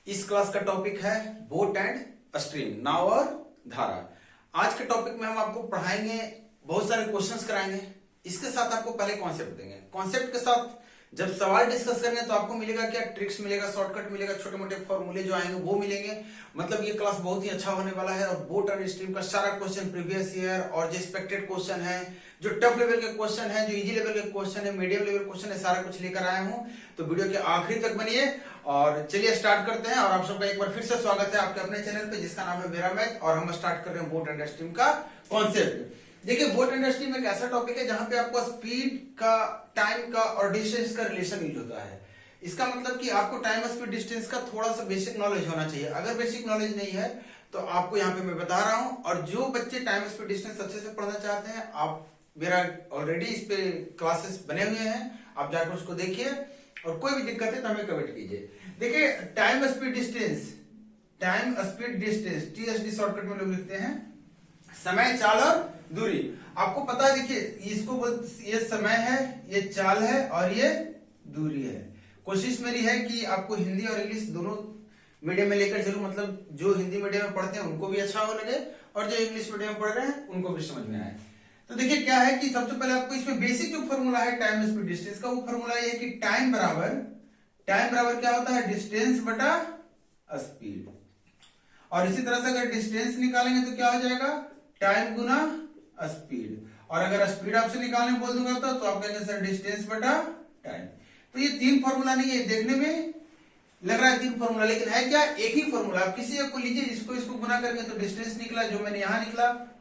इस क्लास का टॉपिक है बोट एंड स्ट्रीम, नाव और धारा। आज के टॉपिक में हम आपको पढ़ाएंगे, बहुत सारे क्वेश्चंस कराएंगे। इसके साथ आपको पहले कॉन्सेप्ट देंगे। कॉन्सेप्ट के साथ जब सवाल डिस्कस करेंगे तो आपको मिलेगा क्या, ट्रिक्स मिलेगा, शॉर्टकट मिलेगा, छोटे मोटे फॉर्मूले जो आएंगे वो मिलेंगे। मतलब ये क्लास बहुत ही अच्छा होने वाला है। और बोट एंड स्ट्रीम का सारा क्वेश्चन प्रीवियस ईयर और जो एक्सपेक्टेड क्वेश्चन है, जो टफ लेवल के क्वेश्चन है, जो इजी लेवल के क्वेश्चन है, मीडियम लेवल क्वेश्चन है, सारा कुछ लेकर आया हूं। तो वीडियो के आखिरी तक बनिए और चलिए स्टार्ट करते हैं। और आप सबका एक बार फिर से स्वागत है आपके अपने चैनल पे जिसका नाम है मेरा मैथ। और हम स्टार्ट कर रहे हैं बोट एंड स्ट्रीम का कॉन्सेप्ट। देखिए, बोट एंड स्ट्रीम एक ऐसा टॉपिक है जहां पे आपको स्पीड का, टाइम का और डिस्टेंस का रिलेशन यूज होता है। इसका मतलब कि आपको टाइम, स्पीड, डिस्टेंस का थोड़ा सा बेसिक नॉलेज होना चाहिए। अगर बेसिक नॉलेज नहीं है तो आपको यहाँ पे मैं बता रहा हूं। और जो बच्चे टाइम, स्पीड, डिस्टेंस अच्छे से पढ़ना चाहते हैं, आप मेरा ऑलरेडी इस पे क्लासेस बने हुए हैं, आप जाकर उसको देखिए। और कोई भी दिक्कत है तो हमें कमेंट कीजिए। देखिए, time, speed, distance, time, speed, distance, TSD shortcut में लोग लिखते हैं समय, चाल और दूरी। आपको पता है, देखिए इसको ये समय है, ये चाल है और ये दूरी है। कोशिश मेरी है कि आपको हिंदी और इंग्लिश दोनों मीडियम में लेकर चलूं। मतलब जो हिंदी मीडियम में पढ़ते हैं उनको भी अच्छा हो लगे और जो इंग्लिश मीडियम में पढ़ रहे हैं उनको भी समझ में आए। तो देखिए क्या है कि सबसे पहले आपको इसमें बेसिक जो फॉर्मूला है टाइम, स्पीड, डिस्टेंस का, वो फॉर्मूला ये है कि टाइम बराबर क्या होता है, डिस्टेंस बटा स्पीड। और इसी तरह से अगर डिस्टेंस निकालेंगे तो क्या हो जाएगा, टाइम गुना स्पीड। और अगर स्पीड आपसे निकालने बोल दूंगा तो आप कहेंगे सर डिस्टेंस बटा टाइम। तो ये तीन फॉर्मूला नहीं है, देखने में लग रहा है तीन फॉर्मूला, लेकिन है क्या, एक ही फॉर्मूला। आप किसी एक को लीजिए, इसको गुना करके तो डिस्टेंस निकला जो मैंने यहाँ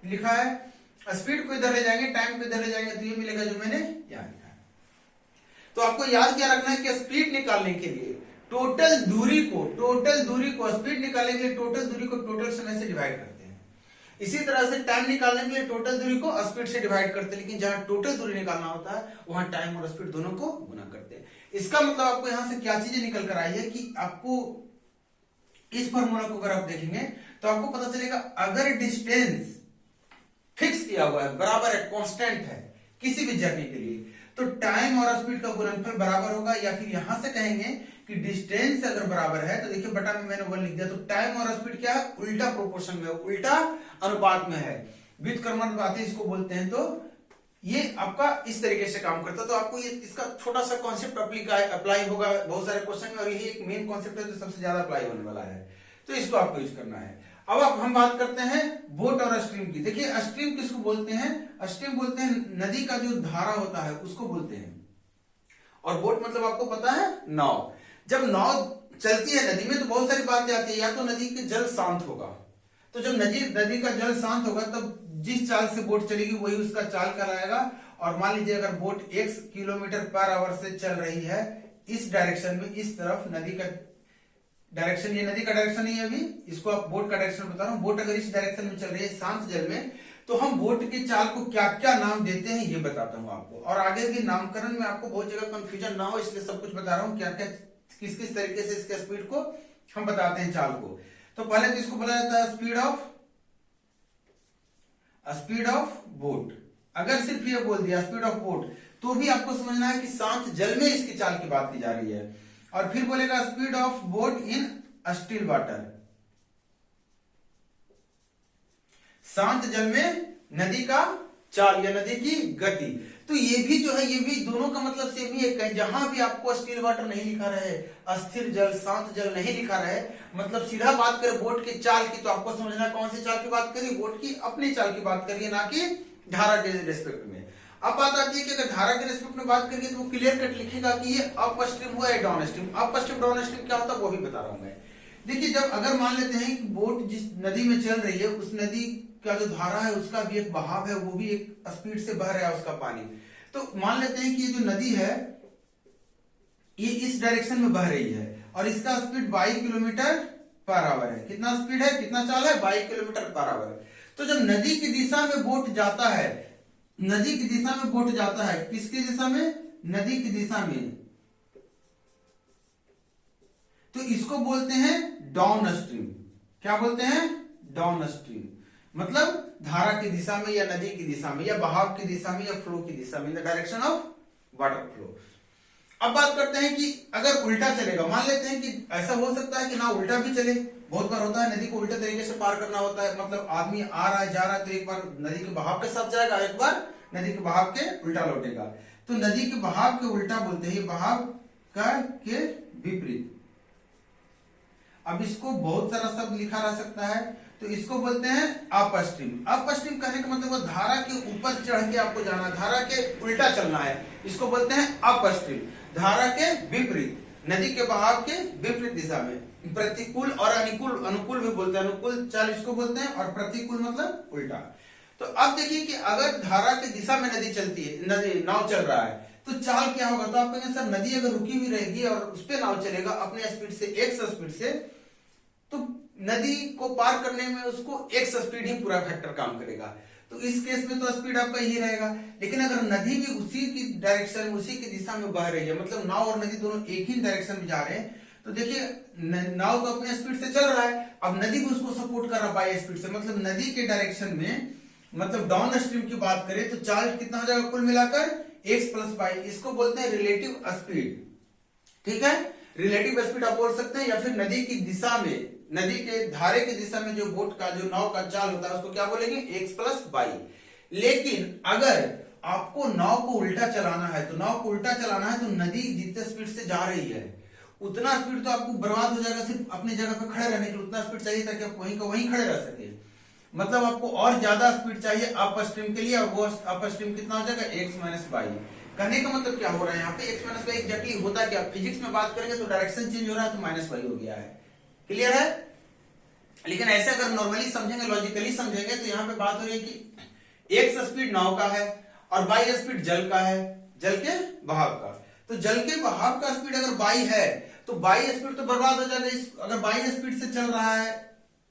लिखा है। स्पीड को इधर ले जाएंगे, टाइम को इधर ले जाएंगे तो ये मिलेगा जो मैंने यहाँ लिखा है। तो आपको याद क्या रखना है कि स्पीड निकालने के लिए टोटल दूरी को स्पीड निकालने के लिए टोटल दूरी को टोटल समय से डिवाइड करते हैं। इसी तरह से टाइम निकालने के लिए टोटल दूरी को स्पीड से डिवाइड करते हैं, लेकिन जहां टोटल दूरी निकालना होता है वहां टाइम और स्पीड दोनों को गुना करते हैं। इसका मतलब आपको यहां से क्या चीजें निकल कर आई है कि आपको इस फॉर्मूला को अगर आप देखेंगे तो आपको पता चलेगा, अगर डिस्टेंस फिक्स किया हुआ है, बराबर है, कांस्टेंट है किसी भी जर्नी के लिए, तो टाइम और स्पीड का गुणनफल बराबर होगा। या फिर यहां से कहेंगे कि डिस्टेंस अगर बराबर है तो देखिए बटा में मैंने 1 लिख दिया, तो टाइम और स्पीड क्या है, उल्टा प्रोपोर्शन में, उल्टा अनुपात में है, व्युत्क्रमानुपाती इसको बोलते हैं। तो ये आपका इस तरीके से काम करता है। तो आपको ये इसका छोटा सा कॉन्सेप्ट अप्लाई होगा बहुत सारे क्वेश्चन में, और यही एक मेन कॉन्सेप्ट है जो सबसे ज्यादा अप्लाई होने वाला है। तो इसको आपको यूज करना है। अब हम बात करते हैं बोट और स्ट्रीम की। देखिए, स्ट्रीम किसको बोलते हैं, स्ट्रीम बोलते हैं नदी का जो धारा होता है उसको बोलते हैं। और बोट मतलब आपको पता है नाव। जब नाव चलती है नदी में तो बहुत सारी बातें आती है। या तो नदी के जल शांत होगा, तो जब नदी का जल शांत होगा तब जिस चाल से बोट चलेगी वही उसका चाल कहलाएगा। और मान लीजिए अगर बोट x किलोमीटर/आवर से चल रही है इस डायरेक्शन में, इस तरफ नदी का डायरेक्शन, ये नदी का डायरेक्शन नहीं है, अभी इसको आप बोट का डायरेक्शन बता रहा हूं। बोट अगर इस डायरेक्शन में चल रही है शांत जल में, तो हम बोट के चाल को क्या क्या नाम देते हैं ये बताता हूं आपको। और आगे के नामकरण में आपको बहुत जगह कंफ्यूजन ना हो, इसलिए सब कुछ बता रहा हूं, क्या क्या किस तरीके से इसके स्पीड को हम बताते हैं, चाल को। तो पहले तो इसको बोला जाता है स्पीड ऑफ बोट। अगर सिर्फ ये बोल दिया स्पीड ऑफ बोट तो भी आपको समझना है कि शांत जल में इसकी चाल की बात की जा रही है। और फिर बोलेगा speed of boat in still water, शांत जल में नदी का चाल या नदी की गति। तो ये भी जो है, ये भी दोनों का मतलब सेम ही है। जहां भी आपको स्टिल वाटर नहीं लिखा रहे, अस्थिर जल, शांत जल नहीं लिखा रहे, मतलब सीधा बात करें बोट की चाल की, तो आपको समझना कौन सी चाल की बात करिए, बोट की अपनी चाल की बात करिए, ना कि धारा के रेस्पेक्ट में। अब बात आती है कि अगर धारा के रेस्पेक्ट में बात करेंगे तो वो क्लियर कट लिखेगा कि ये अप स्ट्रीम हुआ है down stream. Up stream down stream क्या होता है वो भी बता रहा हूं मैं। देखिए, जब अगर मान लेते हैं कि बोट जिस नदी में चल रही है उस नदी का जो धारा है उसका भी एक बहाव है, वो भी एक स्पीड से बह रहा है उसका पानी। तो मान लेते हैं कि ये जो नदी है ये इस डायरेक्शन में बह रही है और इसका स्पीड 22 किलोमीटर/आवर है। कितना स्पीड है, कितना चाल है, 22 किलोमीटर/आवर। तो जब नदी की दिशा में बोट जाता है, नदी की दिशा में बोट जाता है, किसकी दिशा में, नदी की दिशा में, तो इसको बोलते हैं डाउन स्ट्रीम। क्या बोलते हैं, डाउन स्ट्रीम। मतलब धारा की दिशा में या नदी की दिशा में या बहाव की दिशा में या फ्लो की दिशा में, in the direction of water flow. अब बात करते हैं कि अगर उल्टा चलेगा, मान लेते हैं कि ऐसा हो सकता है कि ना उल्टा भी चले, बहुत बार होता है नदी को उल्टे तरीके से पार करना होता है, मतलब आदमी आ रहा है जा रहा है तो एक बार नदी के बहाव के साथ जाएगा, एक बार नदी के बहाव के उल्टा लौटेगा। तो नदी के बहाव के उल्टा बोलते हैं बहाव का के विपरीत। अब इसको बहुत सारा शब्द लिखा रह सकता है, तो इसको बोलते हैं अपस्ट्रीम। अपस्ट्रीम कहने का मतलब वो धारा के ऊपर चढ़ के आपको जाना है, धारा के उल्टा चलना है, इसको बोलते हैं अपस्ट्रीम। धारा के विपरीत, नदी के बहाव के विपरीत दिशा में, प्रतिकूल और अनुकूल, अनुकूल भी बोलते हैं, अनुकूल चाल इसको बोलते हैं, और प्रतिकूल मतलब उल्टा। तो अब देखिए कि अगर धारा की दिशा में नदी चलती है, नदी नाव चल रहा है, तो चाल क्या होगा? तो आप कहेंगे सर नदी अगर रुकी हुई रहेगी और उस पर नाव चलेगा अपने स्पीड से, एक्स स्पीड से, तो नदी को पार करने में उसको एक्स स्पीड ही पूरा फैक्टर काम करेगा। तो इस केस में तो स्पीड आपका यही रहेगा। लेकिन अगर नदी भी उसी की डायरेक्शन, उसी की दिशा में बह रही है, मतलब नाव और नदी दोनों एक ही डायरेक्शन में जा रहे हैं, तो देखिए नाव तो अपने स्पीड से चल रहा है, अब नदी भी उसको सपोर्ट कर रहा है बाई स्पीड से, मतलब नदी के डायरेक्शन में, मतलब डाउन स्ट्रीम की बात करें तो चाल कितना हो जाएगा कुल मिलाकर एक्स प्लस वाई, इसको बोलते हैं रिलेटिव स्पीड। ठीक है, रिलेटिव स्पीड आप बोल सकते हैं, या फिर नदी की दिशा में, नदी के धारे की दिशा में जो बोट का, जो नाव का चाल होता है उसको क्या बोलेंगे? X plus y. लेकिन अगर आपको नाव को उल्टा चलाना है, तो नाव को उल्टा चलाना है तो नदी जितने स्पीड से जा रही है उतना स्पीड तो आपको बर्बाद हो जाएगा, सिर्फ अपनी जगह पे खड़े रहने के लिए उतना स्पीड चाहिए ताकि आप वहीं का वहीं खड़े रह सके। मतलब आपको और ज्यादा स्पीड चाहिए अप स्ट्रीम के लिए, और वो अप स्ट्रीम कितना हो जाएगा? X minus y. कहने का मतलब क्या हो रहा है यहाँ पे? एक्स माइनस वाई एग्जैक्टली होता क्या? फिजिक्स में बात करेंगे तो डायरेक्शन चेंज हो रहा है तो माइनस वाई हो गया है। क्लियर है? लेकिन ऐसे अगर नॉर्मली समझेंगे, लॉजिकली समझेंगे, तो यहाँ पे बात हो रही है कि एक्स स्पीड नाव का है और वाई स्पीड जल का है, जल के बहाव का। तो जल के बहाव का स्पीड अगर वाई है तो वाई स्पीड तो बर्बाद हो जाएगा। अगर वाई स्पीड से चल रहा है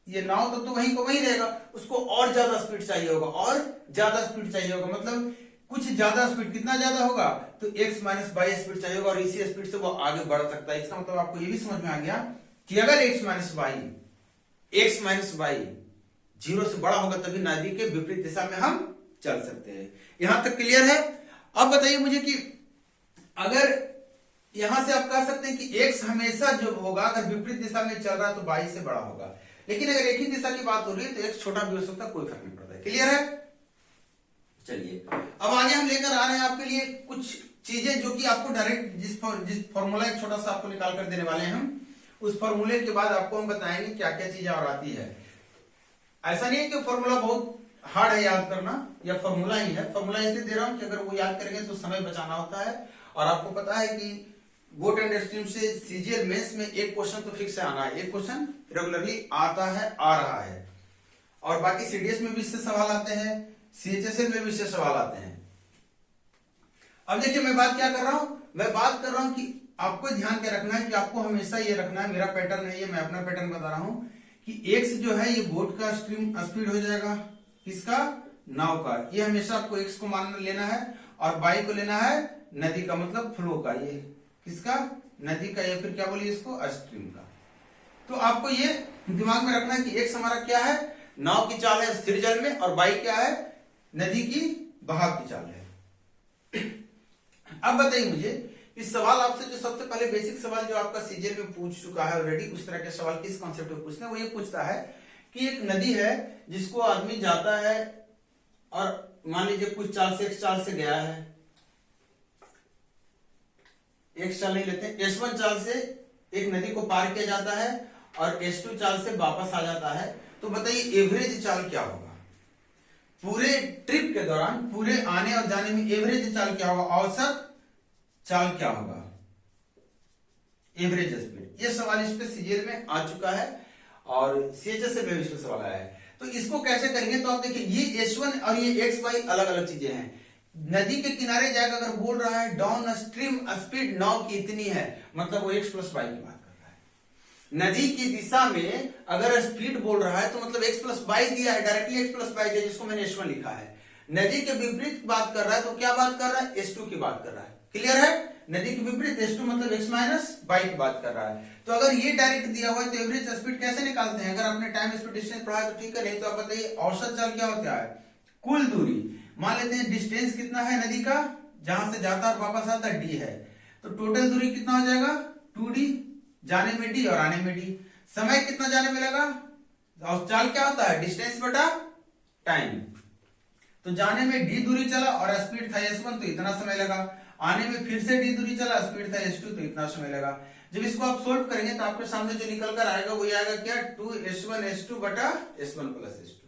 ये नाव तो वहीं को वहीं रहेगा, उसको और ज्यादा स्पीड चाहिए होगा, और ज्यादा स्पीड चाहिए होगा, मतलब कुछ ज्यादा स्पीड, कितना ज्यादा होगा? तो x माइनस वाई स्पीड चाहिए होगा, और इसी स्पीड से वो आगे बढ़ सकता है। इसका मतलब आपको ये भी समझ में आ गया कि अगर x माइनस वाई 0 से बड़ा होगा तभी नदी के विपरीत दिशा में हम चल सकते हैं। यहां तक क्लियर है? अब बताइए मुझे कि अगर यहां से आप कह सकते हैं कि x हमेशा जो होगा अगर विपरीत दिशा में चल रहा है तो y से बड़ा होगा, लेकिन अगर एक ही दिशा की बात हो रही है तो x छोटा भी हो सकता है, कोई फर्क नहीं पड़ता है। क्लियर है? चलिए अब आगे हम लेकर आ रहे हैं आपके लिए कुछ चीजें जो कि आपको डायरेक्ट जिस फॉर्मूला एक छोटा सा आपको निकाल कर देने वाले हैं हम, उस फॉर्मूले के बाद आपको हम बताएंगे क्या क्या चीजें और आती है। ऐसा नहीं है कि फॉर्मूला बहुत हार्ड है याद करना, या फॉर्मूला ही है। फॉर्मूला इसलिए दे रहा हूं कि अगर वो याद करेंगे तो समय बचाना होता है, और आपको पता है कि बोट एंड स्ट्रीम से सीजीएल मेंस में एक क्वेश्चन तो फिक्स आना है, एक क्वेश्चन रेगुलरली आता है, आ रहा है, और बाकी सीडीएस में भी इससे सवाल आते हैं, सीएचएसएल में भी इससे सवाल आते हैं। अब देखिए मैं बात क्या कर रहा हूं, मैं बात कर रहा हूं कि आपको ध्यान क्या रखना है कि आपको हमेशा ये रखना है, मेरा पैटर्न है ये, मैं अपना पैटर्न बता रहा हूं कि एक्स जो है ये बोट का स्ट्रीम स्पीड हो जाएगा, किसका? नाव का। ये हमेशा आपको एक्स को मान लेना है, और वाई को लेना है नदी का, मतलब फ्लो का, ये किसका? नदी का, या फिर क्या बोलिए इसको? स्ट्रीम का। तो आपको ये दिमाग में रखना है कि एक्स हमारा क्या है? नाव की चाल है स्थिर जल में, और वाई क्या है? नदी की बहाव की चाल है। अब बताइए मुझे इस सवाल आपसे जो सबसे पहले बेसिक सवाल जो आपका सीजीएल में पूछ चुका है ऑलरेडी, उस तरह के सवाल किस कॉन्सेप्ट में पूछते हैं, वो ये पूछता है कि एक नदी है जिसको आदमी जाता है, और मान लीजिए कुछ चाल से, एक्स चाल से गया है, एक्स चाल नहीं लेते, S1 चाल से एक नदी को पार किया जाता है और S2 चाल से वापस आ जाता है। तो बताइए एवरेज चाल क्या होगा पूरे ट्रिप के दौरान, पूरे आने और जाने में एवरेज चाल क्या होगा? औसत चाल क्या होगा? Average speed. ये सवाल इस पे सीजीएल में आ चुका है, और सीएचएस में भी इस पे सवाल आया है। तो इसको कैसे करेंगे? तो आप देखिए ये S1 और ये एक्स वाई अलग अलग चीजें हैं। नदी के किनारे जाकर अगर बोल रहा है डाउन स्ट्रीम स्पीड नाव की इतनी है, मतलब वो एक्स प्लस वाई की बात कर रहा है। नदी की दिशा में अगर स्पीड बोल रहा है तो मतलब एक्स प्लस वाई दिया है, डायरेक्टली एक्स प्लस वाई दिया, जिसको मैंने S1 लिखा है। नदी के विपरीत बात कर रहा है तो क्या बात कर रहा है? S2 की बात कर रहा है। क्लियर है? नदी के विपरीत S2 मतलब x माइनस वाई की बात कर रहा है। तो अगर ये डायरेक्ट दिया हुआ है तो एवरेज स्पीड कैसे निकालते हैं? अगर आपने टाइम स्पीड डिस्टेंस पढ़ा है तो ठीक है, नहीं तो आप बताइए औसत चाल क्या होता है? कुल दूरी। मान लेते हैं डिस्टेंस कितना है नदी का, जहां से जाता और वापस आता d है, तो टोटल दूरी कितना हो जाएगा 2d, जाने में d और आने में d। समय कितना जाने में लगा, और चाल क्या होता है डिस्टेंस बटा टाइम। तो जाने में d दूरी चला और स्पीड था s1 तो इतना समय लगा, आने में फिर से d दूरी चला, स्पीड था s2 तो इतना समय लगा। जब इसको आप सोल्व करेंगे तो आपके सामने जो निकल कर आएगा वो आएगा क्या 2s1 s2 बटा s1 प्लस s2।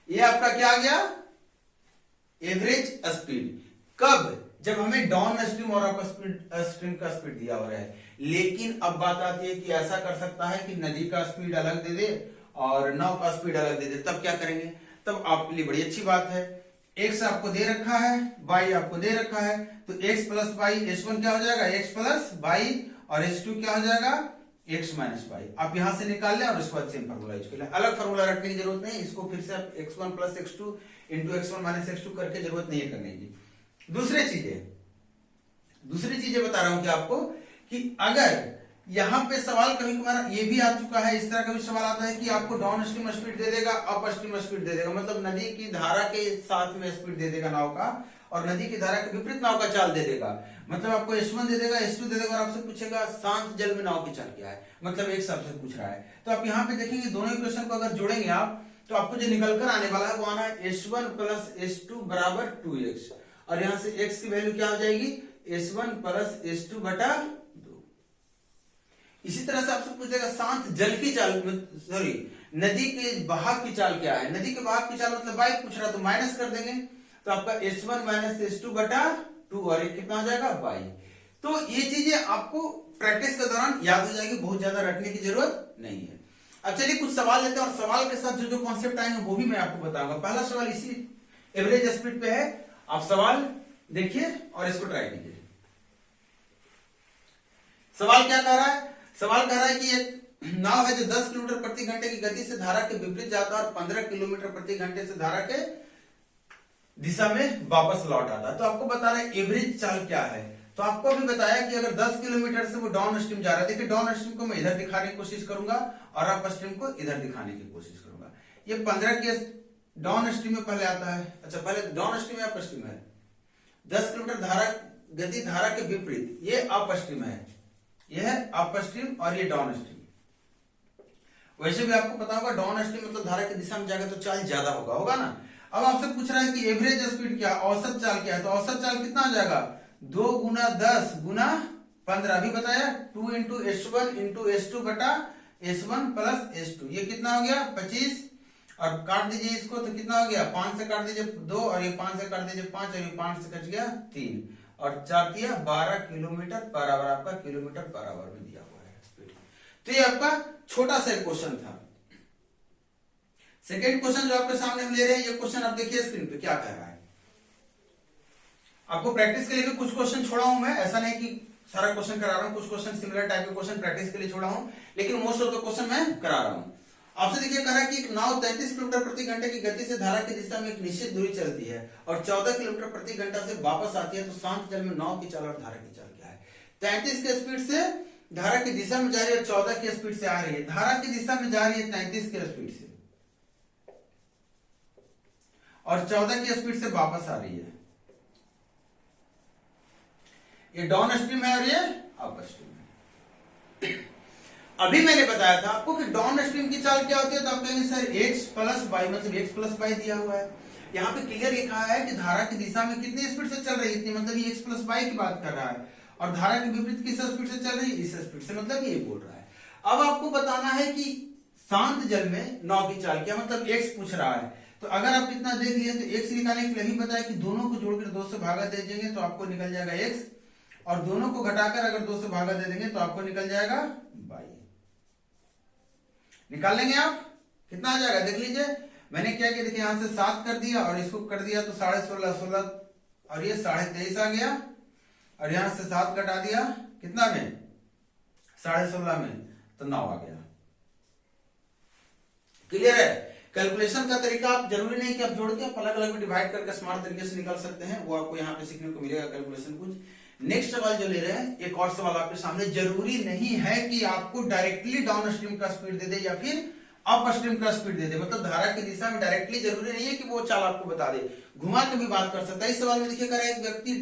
ये आपका क्या आ गया एवरेज स्पीड। कब, जब हमें डाउन स्ट्रीम और अप स्ट्रीम का स्पीड दिया हो रहा है। लेकिन अब बात आती है कि ऐसा कर सकता है कि नदी का स्पीड अलग दे दे और नाव का स्पीड अलग दे दे, तब क्या करेंगे, तब आपके लिए बड़ी अच्छी बात है। x आपको दे रखा है, y आपको दे रखा है, तो x प्लस y s1 क्या हो जाएगा x प्लस y और s2 क्या हो जाएगा x माइनस y। आप यहां से निकाल लें और उसके बाद सेम फॉर्मूला यूज कर लें, अलग फॉर्मूला रखने की जरूरत नहीं, इसको फिर से आप x1 plus x2 into x1 minus x2 करके जरूरत नहीं है करने की। दूसरी चीजें बता रहा हूं कि आपको कि अगर यहां पे सवाल कभी कभार ये भी आ चुका है, इस तरह का भी सवाल आता है कि आपको डाउन स्ट्रीम स्पीड दे देगा, अप स्ट्रीम स्पीड दे देगा, मतलब नदी की धारा के साथ में स्पीड दे देगा नाव का और नदी की धारा के विपरीत नाव का चाल दे देगा। मतलब आपको s1 दे देगा, s2 दे देगा और आपसे पूछेगा शांत जल में नाव की चाल क्या है, मतलब एक शब्द से पूछ रहा है। तो आप यहाँ पे देखेंगे दोनों इक्वेशन को अगर जोड़ेंगे आप तो आपको जो निकल कर आने वाला है वो आना है s1 प्लस s2 बराबर 2x, और यहां से x की वैल्यू क्या हो जाएगी s1 प्लस s2 बटा 2। इसी तरह से आपसे पूछ देगा शांत जल की चाल, सॉरी नदी के बहाव की चाल क्या है। नदी के बहाव की चाल मतलब y पूछ रहा है तो माइनस कर देंगे, तो आपका s1 माइनस s2 बटा 2 और ये कितना हो जाएगा y। तो ये चीजें आपको प्रैक्टिस के दौरान याद हो जाएगी, बहुत ज्यादा रटने की जरूरत नहीं है। अब चलिए कुछ सवाल लेते हैं और सवाल के साथ जो जो कॉन्सेप्ट आएंगे वो भी मैं आपको बताऊंगा। पहला सवाल इसी एवरेज स्पीड पे है, आप सवाल देखिए और इसको ट्राई कीजिए। सवाल क्या कह रहा है, सवाल कह रहा है कि एक नाव है जो 10 किलोमीटर प्रति घंटे की गति से धारा के विपरीत जाता है और 15 किलोमीटर प्रति घंटे से धारा के दिशा में वापस लौट आता है। तो आपको बता रहे हैं एवरेज चाल क्या है। तो आपको अभी बताया कि अगर 10 किलोमीटर से वो डाउन स्ट्रीम जा रहा है, देखिए डाउन स्ट्रीम को मैं इधर दिखाने की कोशिश करूंगा और अप स्ट्रीम को इधर दिखाने की कोशिश करूंगा। ये 15 के डाउन स्ट्रीम में पहले आता है, अच्छा पहले डाउन स्ट्रीम है अप स्ट्रीम है, 10 किलोमीटर धारा गति धारा के विपरीत, ये अप स्ट्रीम है, यह है अप स्ट्रीम और ये डाउन स्ट्रीम। वैसे भी आपको पता होगा डाउन स्ट्रीम मतलब धारा की दिशा में जाएगा तो चाल ज्यादा होगा ना। अब आपसे पूछ रहा है कि एवरेज स्पीड क्या, औसत चाल क्या है, तो औसत चाल कितना हो जाएगा 2 गुना 10 गुना 15, अभी बताया 2 इंटू s1 इंटू s2 बटा s1 प्लस s2, ये कितना हो गया 25, और काट दीजिए इसको तो कितना हो गया 5 से काट दीजिए 2 और ये 5 से काट दीजिए 5 और ये 5 से कट गया 3 और 4 दिया 12 किलोमीटर पर आवर, आपका किलोमीटर पर आवर में दिया हुआ है स्पीड। तो ये आपका छोटा सा क्वेश्चन था। सेकेंड क्वेश्चन जो आपके सामने हम ले रहे हैं, ये क्वेश्चन आप देखिए स्क्रीन पे क्या कह रहा है। आपको प्रैक्टिस के लिए भी कुछ क्वेश्चन छोड़ा हूं मैं, ऐसा नहीं कि सारा क्वेश्चन करा रहा हूं, कुछ क्वेश्चन सिमिलर टाइप के क्वेश्चन प्रैक्टिस के लिए छोड़ा हूं, लेकिन मोस्ट ऑफ द क्वेश्चन मैं करा रहा हूं। आपसे देखिए कह रहा है कि एक नाव 33 किलोमीटर प्रति घंटे की गति से धारा की दिशा में एक निश्चित दूरी चलती है और 14 किलोमीटर प्रति घंटा से वापस आती है, तो शांत जल में नाव की चाल और धारा की चाल क्या है। 33 के स्पीड से धारा की दिशा में जा रही है, 14 की स्पीड से आ रही है, धारा की दिशा में जा रही है 33 की स्पीड से और 14 की स्पीड से वापस आ रही है। ये डाउन स्ट्रीम है और ये अप स्ट्रीम है। अभी मैंने बताया था आपको कि डाउन स्ट्रीम की चाल क्या होती है, तो आप कहेंगे सर x प्लस वाई, मतलब x प्लस वाई दिया हुआ है, यहाँ पे क्लियर लिखा है कि धारा की दिशा में कितनी स्पीड से चल रही है इतनी, मतलब ये x प्लस वाई की बात कर रहा है, और धारा के विपरीत किस स्पीड से चल रही है इस स्पीड से, मतलब ये बोल रहा है। अब आपको बताना है कि शांत जल में नाव की चाल क्या, मतलब x पूछ रहा है। तो अगर आप इतना देख लिए तो x निकालने के लिए ही बताया कि दोनों को जोड़कर 2 से भागा दे देंगे तो आपको निकल जाएगा x, और दोनों को घटाकर अगर 2 से भागा दे देंगे तो आपको निकल जाएगा y। निकाल लेंगे आप, कितना आ जाएगा देख लीजिए। मैंने क्या किया, देखिए यहां से 7 कर दिया और इसको कर दिया तो 16.5 16 और ये 23.5 आ गया, और यहां से 7 कटा दिया कितना में 16.5 में, तो 9 आ गया। क्लियर है। कैलकुलेशन का तरीका आप जरूरी नहीं कि आप जोड़ के आप अलग अलग डिवाइड करके स्मार्ट तरीके से निकाल सकते हैं, वो आपको यहाँ पे सीखने को मिलेगा कैलकुलेशन कुछ। नेक्स्ट सवाल जो ले रहे हैं, एक और सवाल आपके सामने, जरूरी नहीं है कि आपको डायरेक्टली डाउन स्ट्रीम का स्पीड दे दे या फिर अप स्ट्रीम का स्पीड दे दे, मतलब धारा की दिशा में डायरेक्टली जरूरी नहीं है कि वो चाल आपको बता दे, घुमा के भी बात कर सकता है। इस सवाल में देखिए कह रहा है एक व्यक्ति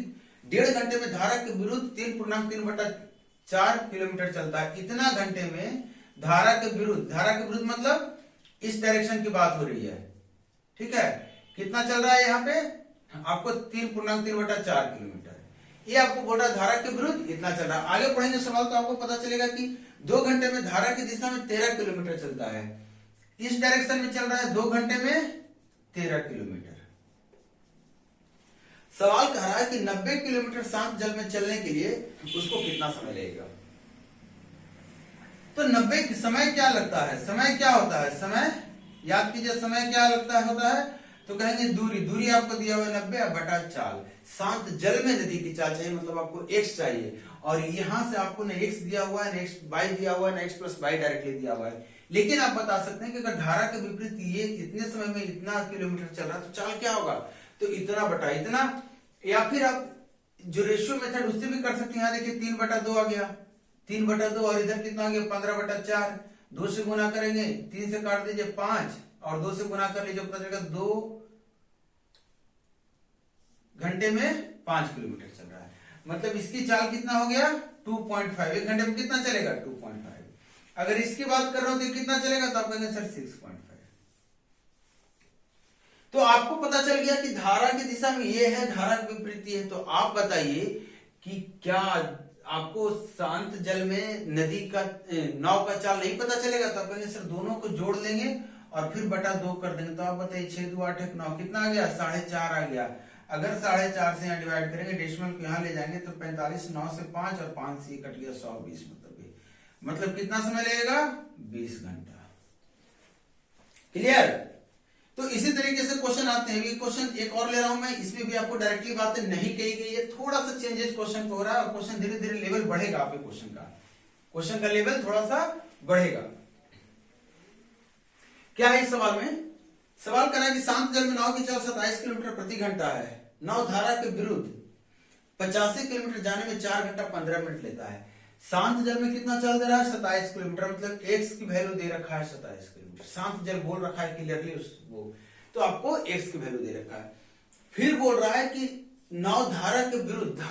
1.5 घंटे में धारा के विरुद्ध 3.3/4 किलोमीटर चलता है। इतना घंटे में धारा के विरुद्ध मतलब इस डायरेक्शन की बात हो रही है, ठीक है। कितना चल रहा है यहाँ पे आपको 3.3/4 किलोमीटर, ये आपको बोल रहा है धारा के विरुद्ध इतना चल रहा है। आगे पढ़ेंगे सवाल तो आपको पता चलेगा कि 2 घंटे में धारा की दिशा में 13 किलोमीटर चलता है, इस डायरेक्शन में चल रहा है 2 घंटे में 13 किलोमीटर। सवाल कह रहा है कि 90 किलोमीटर शांत जल में चलने के लिए उसको कितना समय लगेगा। तो 90 समय क्या लगता है, समय क्या होता है, समय याद कीजिए, समय क्या होता है तो कहेंगे दूरी आपको दिया हुआ 90 बटा चाल। शांत जल में नदी की चाल चाहिए, मतलब आपको x चाहिए, और यहां से आपको न x दिया हुआ है, न x y दिया हुआ है, न x प्लस y डायरेक्टली दिया हुआ है। लेकिन आप बता सकते हैं कि अगर धारा के विपरीत ये इतने समय में इतना किलोमीटर चल रहा है तो चाल क्या होगा, तो इतना बटा इतना। या फिर आप जो रेशियो मेथड उससे भी कर सकते हैं। यहाँ देखिए 3/2 आ गया, 3/2, और इधर कितना आ गया 15/4। 2 से गुना करेंगे, 3 से काट दीजिए 5, और 2 से गुना कर लीजिए, पता चलेगा 2 घंटे में 5 किलोमीटर चल रहा है। मतलब इसकी चाल कितना हो गया 2.5। 1 घंटे में कितना चलेगा 2.5। अगर इसकी बात कर रहा हूं तो कितना चलेगा, तो आप कहेंगे सर 6.5। तो आपको पता चल गया कि धारा की दिशा में ये है, धारा की विपरीत है। तो आप बताइए कि क्या आपको शांत जल में नदी का नाव का चाल नहीं पता चलेगा, तो आप कहेंगे सर दोनों को जोड़ लेंगे और फिर बटा 2 कर देंगे। तो आप बताइए 6 2 8 1 9 कितना आ गया 4.5 आ गया। अगर 4.5 से यहाँ डिवाइड करेंगे, डेसिमल को यहाँ ले जाएंगे तो 45, 9 से 5 और 5 से कट गया 120। मतलब कितना समय लगेगा 20 घंटा। क्लियर। तो इसी तरीके से क्वेश्चन आते हैं। ये क्वेश्चन एक और ले रहा हूं मैं, इसमें भी आपको डायरेक्टली बातें नहीं कही गई है, थोड़ा सा चेंजेस क्वेश्चन को हो रहा है, और क्वेश्चन धीरे धीरे लेवल बढ़ेगा। आपके क्वेश्चन का लेवल थोड़ा सा बढ़ेगा। क्या है इस सवाल में, सवाल कर रहा है कि शांत जल में नाव की चाल 27 किलोमीटर प्रति घंटा है। नाव धारा के विरुद्ध 85 किलोमीटर जाने में 4 घंटा 15 मिनट लेता है। शांत जल में कितना चल दे रहा है 27 किलोमीटर, मतलब x की वैल्यू दे रखा है 27 किलोमीटर। शांत जल बोल रखा है क्लियरली वो, तो आपको x की वैल्यू दे रखा है। फिर बोल रहा है कि नाव धारा के विरुद्ध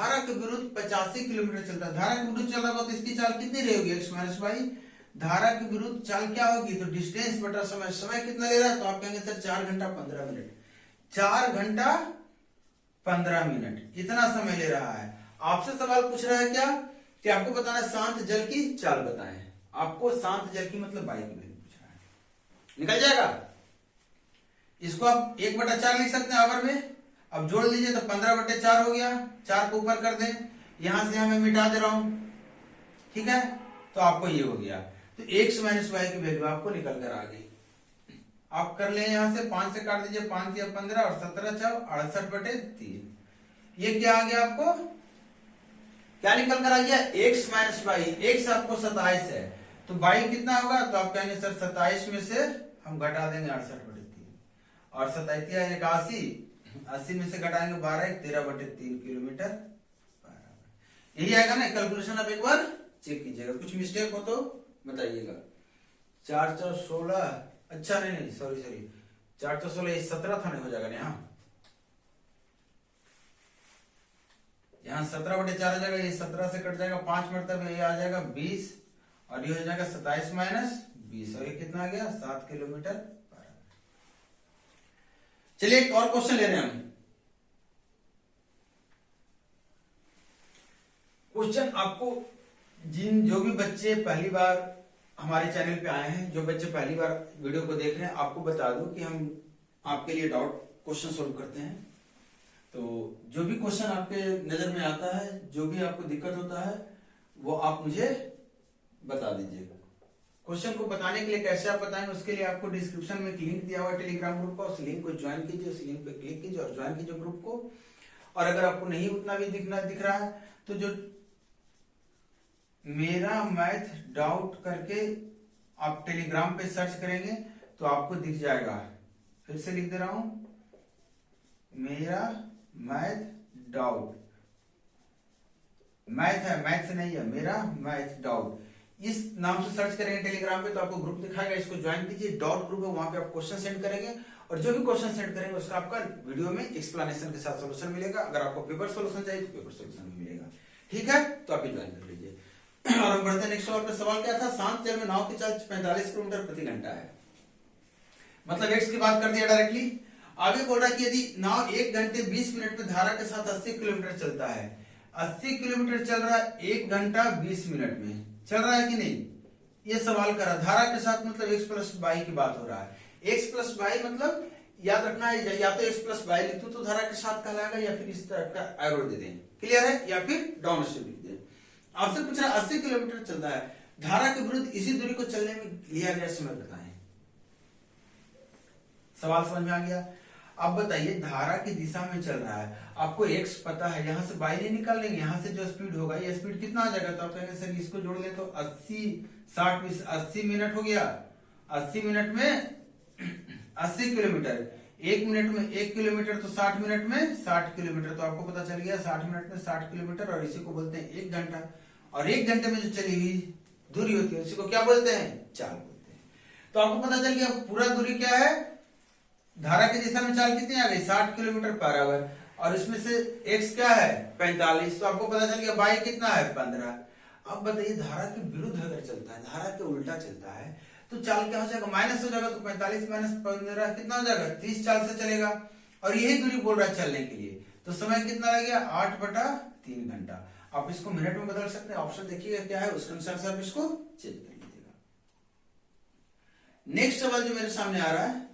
85 किलोमीटर चलता है। धारा के विरुद्ध चल रहा होगा तो इसकी चाल कितनी रहेगी x माइनस वाई। धारा के विरुद्ध चाल क्या होगी, तो डिस्टेंस बटा समय। समय कितना ले रहा है, तो आप कहेंगे सर 4 घंटा 15 मिनट। 4 घंटा 15 मिनट इतना समय ले रहा है। आपसे सवाल पूछ रहा है क्या कि आपको बताना है शांत जल की चाल बताएं। आपको शांत जल की मतलब वाई की वैल्यू पूछ रहा है, निकल जाएगा। इसको आप 1/4 लिख सकते हैं आवर में। अब जोड़ लीजिए तो 15/4 हो गया। 4 को ऊपर कर दें, यहां से मैं मिटा दे रहा हूं, ठीक है। तो आपको ये हो गया। तो x माइनस वाई की वैल्यू आपको निकल कर आ गई। आप कर ले यहां से 5 से काट दीजिए, 5 या 15 और 17 4 68/3। ये क्या आ गया, आपको क्या निकल कर आ गया x माइनस वाई। x आपको 27 है तो y कितना होगा, तो आप कहेंगे सर 27 में से हम घटा देंगे 68/3 और 27 81, 80 में से घटाएंगे 12, 13/3 किलोमीटर। यही आएगा ना कैलकुलेशन। आप एक बार चेक कीजिएगा, कुछ मिस्टेक हो तो बताइएगा। 4 4 16, अच्छा नहीं सॉरी 4 4 16 ये 17 था, नहीं हो जाएगा यहाँ 17/4 हो जाएगा। ये 17 से कट जाएगा 5 मतलब ये आ जाएगा 20 और ये हो जाएगा 27 माइनस 20 और ये कितना आ गया 7 किलोमीटर। चलिए एक और क्वेश्चन ले रहे हैं हम। क्वेश्चन आपको जो भी बच्चे पहली बार हमारे चैनल पे आए हैं, जो बच्चे पहली बार वीडियो को देख रहे हैं, आपको बता दूं कि हम आपके लिए डाउट क्वेश्चन सोल्व करते हैं। तो जो भी क्वेश्चन आपके नजर में आता है, जो भी आपको दिक्कत होता है, वो आप मुझे बता दीजिएगा। क्वेश्चन को बताने के लिए कैसे आप बताएंगे, उसके लिए आपको डिस्क्रिप्शन में लिंक दिया हुआ है टेलीग्राम ग्रुप का, उस लिंक को ज्वाइन कीजिए, उस लिंक पे क्लिक कीजिए और ज्वाइन कीजिए ग्रुप को। और अगर आपको नहीं उतना भी दिख रहा है तो जो मेरा मैथ डाउट करके आप टेलीग्राम पे सर्च करेंगे तो आपको दिख जाएगा। फिर से लिख दे रहा हूं, मेरा मैथ डाउट, मैथ है, मैथ से नहीं है, मेरा मैथ डाउट, इस नाम से सर्च करेंगे टेलीग्राम पे तो आपको ग्रुप दिखाएगा। इसको ज्वाइन कीजिए, डॉट ग्रुप है, वहां पे आप क्वेश्चन सेंड करेंगे और जो भी क्वेश्चन सेंड करेंगे उसका आपका वीडियो में एक्सप्लेनेशन के साथ सोल्यूशन मिलेगा। अगर आपको पेपर सोल्यूशन चाहिए तो पेपर सोल्यूशन भी मिलेगा। ठीक है, तो आप ज्वाइन कर लीजिए। और हम बढ़ते हैं नेक्स्ट सवाल पे। सवाल क्या था? शांत जल में नाव की चाल 45 किलोमीटर प्रति घंटा है। मतलब एक्स की बात कर दिया डायरेक्टली। आगे बोल रहा है कि यदि नाव 1 घंटे 20 मिनट में धारा के साथ 80 किलोमीटर चलता है, 80 किलोमीटर चल रहा है 1 घंटा 20 मिनट में, चल रहा है कि नहीं, ये सवाल करा। धारा के साथ मतलब x प्लस वाई की बात हो रहा है। x प्लस वाई मतलब याद रखना है, या तो x प्लस वाई लिख तो धारा के साथ कहलाएगा, या फिर इस तरह का एरो दे दें, क्लियर है, या फिर डाउन स्ट्रीम लिख दें। आपसे पूछ रहा है 80 किलोमीटर चल रहा है, धारा के विरुद्ध इसी दूरी को चलने में लिया गया समय बताएं। सवाल समझ में आ गया? अब बताइए, धारा की दिशा में चल रहा है, आपको x पता है, यहां से y नहीं निकाल लेंगे, यहां से जो स्पीड होगा ये स्पीड कितना आ जाएगा, तो आप कहेंगे सर इसको जोड़ ले तो 80 60 20 80 मिनट हो गया। 80 मिनट में 80 किलोमीटर, 1 मिनट में 1 किलोमीटर, तो 60 मिनट में 60 किलोमीटर, तो आपको पता चल गया 60 मिनट में 60 किलोमीटर, और इसी को बोलते हैं 1 घंटा। और 1 घंटे में जो चली हुई दूरी होती है उसी को क्या बोलते हैं? चाल बोलते हैं। तो आपको पता चल गया पूरा दूरी क्या है, धारा की दिशा में चाल कितनी आ गई, 60 किलोमीटर पर आवर, और इसमें से x क्या है 45, तो आपको पता चल गया y कितना है 15। अब बताइए, धारा के विरुद्ध अगर चलता है, धारा के उल्टा चलता है, तो चाल क्या हो जाएगा, माइनस हो जाएगा, तो 45 माइनस 15 कितना हो जाएगा, 30 चाल से चलेगा, और यही दूरी बोल रहा है चलने के लिए, तो समय कितना लगेगा 8/3 घंटा। आप इसको मिनट में बदल सकते हैं, ऑप्शन देखिएगा क्या है, उसके अनुसार से आप इसको चेक कर लीजिएगा। नेक्स्ट सवाल जो मेरे सामने आ रहा है,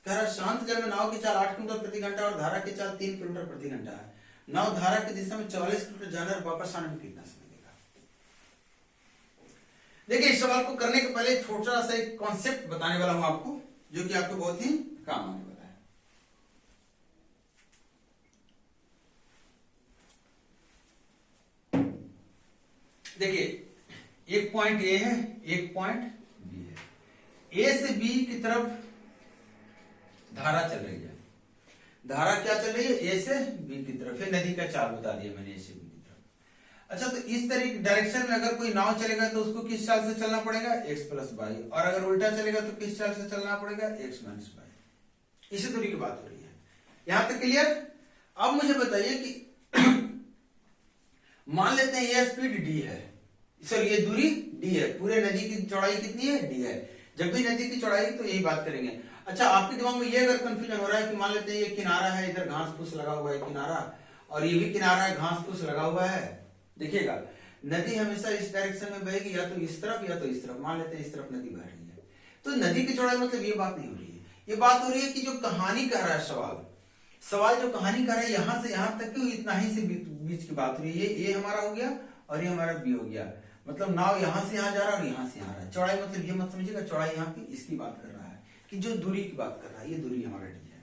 कह रहा शांत जल में नाव की चाल 8 किलोमीटर प्रति घंटा और धारा की चाल 3 किलोमीटर प्रति घंटा है। नाव धारा की दिशा में 44 किलोमीटर जाने और वापस आने में कितना समय लेगा? देखिए, इस सवाल को करने के पहले छोटा सा एक कॉन्सेप्ट बताने वाला हूं आपको, जो कि आपको बहुत ही काम आने वाला है। देखिए, एक पॉइंट ए है, एक पॉइंट बी है। ए से बी की तरफ धारा चल रही है। धारा क्या चल रही है? ए से बी की तरफ। नदी का चाल बता दिया मैंने, ए से बी की तरफ। अच्छा, तो इस तरीके डायरेक्शन में अगर कोई नाव चलेगा तो उसको किस चाल से चलना पड़ेगा, x प्लस वाई, और अगर उल्टा चलेगा तो किस चाल से चलना पड़ेगा, x माइनस वाई। इसी दूरी की बात हो रही है, यहां तक क्लियर? अब मुझे बताइए कि मान लेते हैं यह स्पीड d है, सर ये दूरी d है, पूरे नदी की चौड़ाई कितनी है, d है। जब भी नदी की चौड़ाई तो यही बात करेंगे। अच्छा, आपके दिमाग में ये अगर कंफ्यूजन हो रहा है कि मान लेते हैं ये किनारा है, इधर घास फूस लगा हुआ है किनारा, और ये भी किनारा है, घास फूस लगा हुआ है। देखिएगा, नदी हमेशा इस डायरेक्शन में बहेगी, या तो इस तरफ या तो इस तरफ। मान लेते हैं इस तरफ नदी बह रही है, तो नदी की चौड़ाई मतलब ये बात नहीं हो रही है। ये बात हो रही है कि जो कहानी कह रहा है सवाल जो कहानी कह रहा है, यहां से यहां तक की इतना ही से बीच की बात हो रही है। ये हमारा हो गया और ये हमारा बी हो गया, मतलब नाव यहां से यहां जा रहा है और यहां से यहां आ रहा है। चौड़ाई मतलब ये मत समझिएगा, चौड़ाई यहाँ की इसकी बात कर रहा है, कि जो दूरी की बात कर रहा है, ये दूरी हमारा डी है।